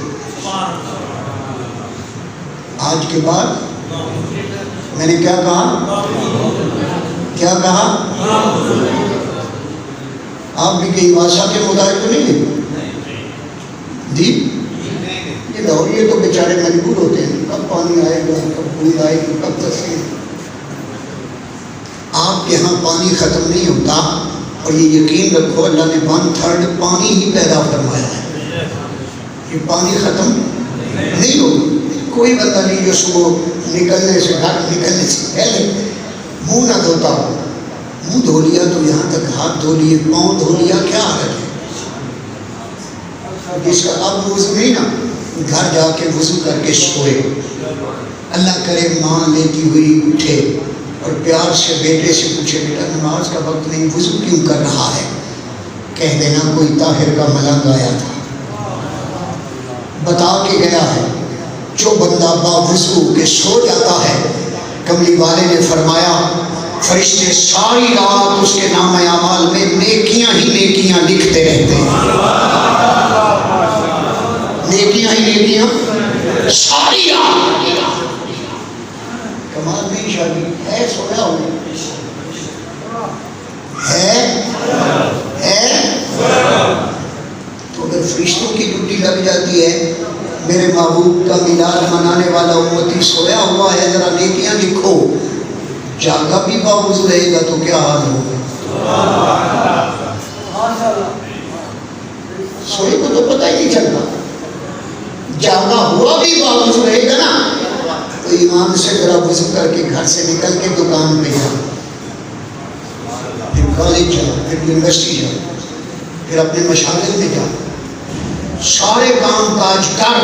آج کے بعد میں نے کیا کہا؟ کیا کہا؟ آپ بھی کہیں واسع کے مطابق تو نہیں ہیں جی؟ یہ دورے تو بیچارے مجبور ہوتے ہیں، کب پانی آئے گا، کب بوند آئے گی، کب تسلیم. آپ کے ہاں پانی ختم نہیں ہوتا، اور یہ یقین رکھو اللہ نے 1/3 پانی ہی پیدا فرمایا ہے. یہ پانی ختم نہیں ہوگا. کوئی بندہ نہیں جو صبح نکلنے سے گھر نکلنے سے پہلے منہ نہ دھوتا ہو، منہ دھو لیا تو یہاں تک ہاتھ دھو لیے، پاؤں دھو لیا، کیا حالت ہے؟ جس کا اب وضو نہیں نا، گھر جا کے وضو کر کے سوئے، اللہ کرے ماں لیتی ہوئی اٹھے اور پیار سے بیٹے سے پوچھے بیٹا نماز کا وقت نہیں، وضو کیوں کر رہا ہے؟ کہہ دینا کوئی طاہر کا ملنگ آیا تھا بتا کے گیا ہے۔ جو بندہ باوضو کے سو جاتا ہے، کملی والے نے فرمایا فرشتے ساری رات اس کے نام اعمال میں نیکیاں ہی نیکیاں لکھتے رہتے ہیں، نیکیاں ہی نیکیاں ساری رات۔ کمال نہیں شادی ہے، سویا ہو ہے تو اگر فرشتوں کی ڈیوٹی لگ جاتی ہے، میرے محبوب کا میلاد منانے والا امتی سویا ہوا ہے، ذرا نیکیاں لکھو، جاگا بھی باوضو رہے گا تو کیا حال ہوگا؟ سوئے کو تو پتہ ہی نہیں چلتا، جاگا ہوا بھی باوضو رہے گا نا، تو ایمان سے ذرا وضو کر کے گھر سے نکل کے دکان پہ جا، پھر کالج جا، پھر یونیورسٹی جا، پھر اپنے مشاغل میں جا، سارے کام کاج کر،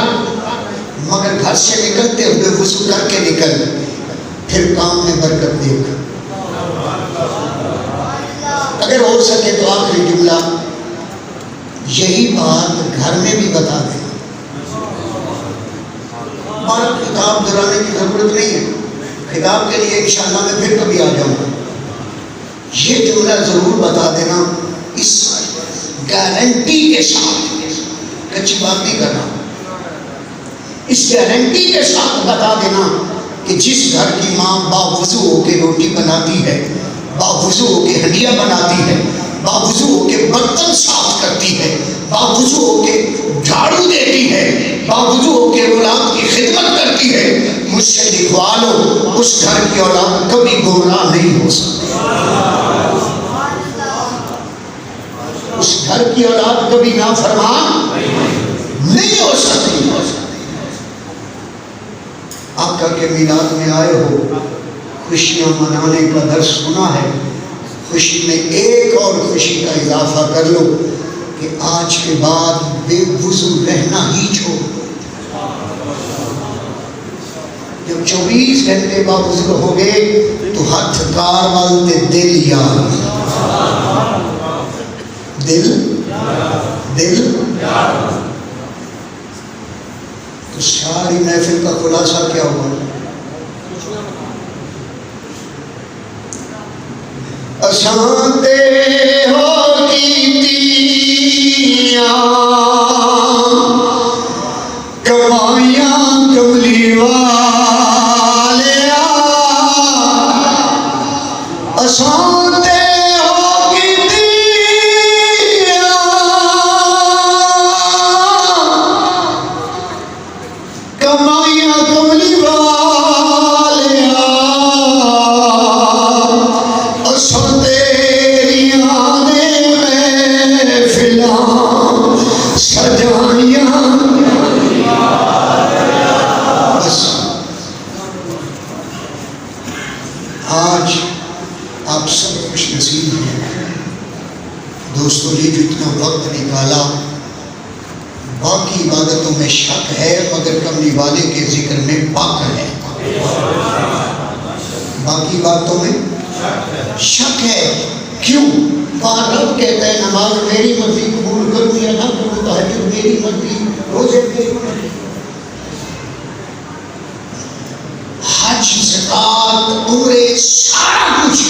مگر گھر سے نکلتے ہوئے وضو کر کے نکل، پھر کام میں برکت دیکھ۔ اگر ہو سکے تو آخری جملہ یہی بات گھر میں بھی بتا دیں، ہمارا خطاب دہرانے کی ضرورت نہیں ہے، خطاب کے لیے انشاءاللہ میں پھر کبھی آ جاؤں گا۔ یہ جملہ ضرور بتا دینا، اس گارنٹی کے ساتھ، کچی بات نہیں کرنا، اس گارنٹی کے ساتھ بتا دینا کہ جس گھر کی ماں باوضو ہو کے روٹی بناتی ہے، باوضو ہو کے ہڈیاں بناتی ہے، باوضو ہو کے برتن صاف کرتی ہے، باوضو ہو کے جھاڑو دیتی ہے، باوضو ہو کے اولاد کی خدمت کرتی ہے، مجھ سے لکھوا لو، اس گھر کی اولاد کبھی گمراہ نہیں ہو سکتی، اس گھر کی اولاد کبھی نافرمان نہیں ہو سکتی۔ آقا کے میلاد میں آئے ہو، خوشیاں منانے کا درس سنا ہے، خوشی میں ایک اور خوشی کا اضافہ کر لو کہ آج کے بعد بے وضو رہنا ہی چھوڑ۔ جب 24 گھنٹے باوضو ہو گئے تو ہاتھ کار والتے دل یاد، دل تو ساری محفل کا خلاصہ کیا ہوا؟ اسانتے ہو کیتیاں کمائیاں کملی والیا، اسانتے آج آپ سب خوش نصیب ہیں دوستوں، یہ جو اتنا وقت نکالا، باقی عبادتوں میں شک ہے مگر کملی والے کے ذکر میں پاک ہے، باقی باتوں میں شک ہے۔ کیوں؟ وہاں رب کہتا ہے نماز میری مرضی قبول کروں یا نہ کروں، تہجد میری مرضی، روزے میری مرضی، حج زکات عمرے سارا کچھ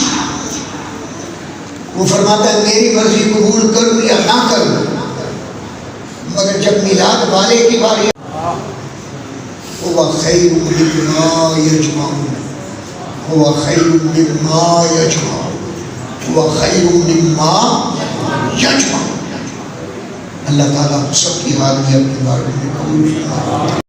وہ فرماتا ہے میری مرضی قبول کروں یا نہ کروں، مگر جب میلاد والے کی باری هو خیر مما یجمعون، هو خیر مما یجمعون، هو خیر مما یجمعون۔ اللہ تعالیٰ سب کی حال میں اپنی بارگاہ میں قبول فرمائے۔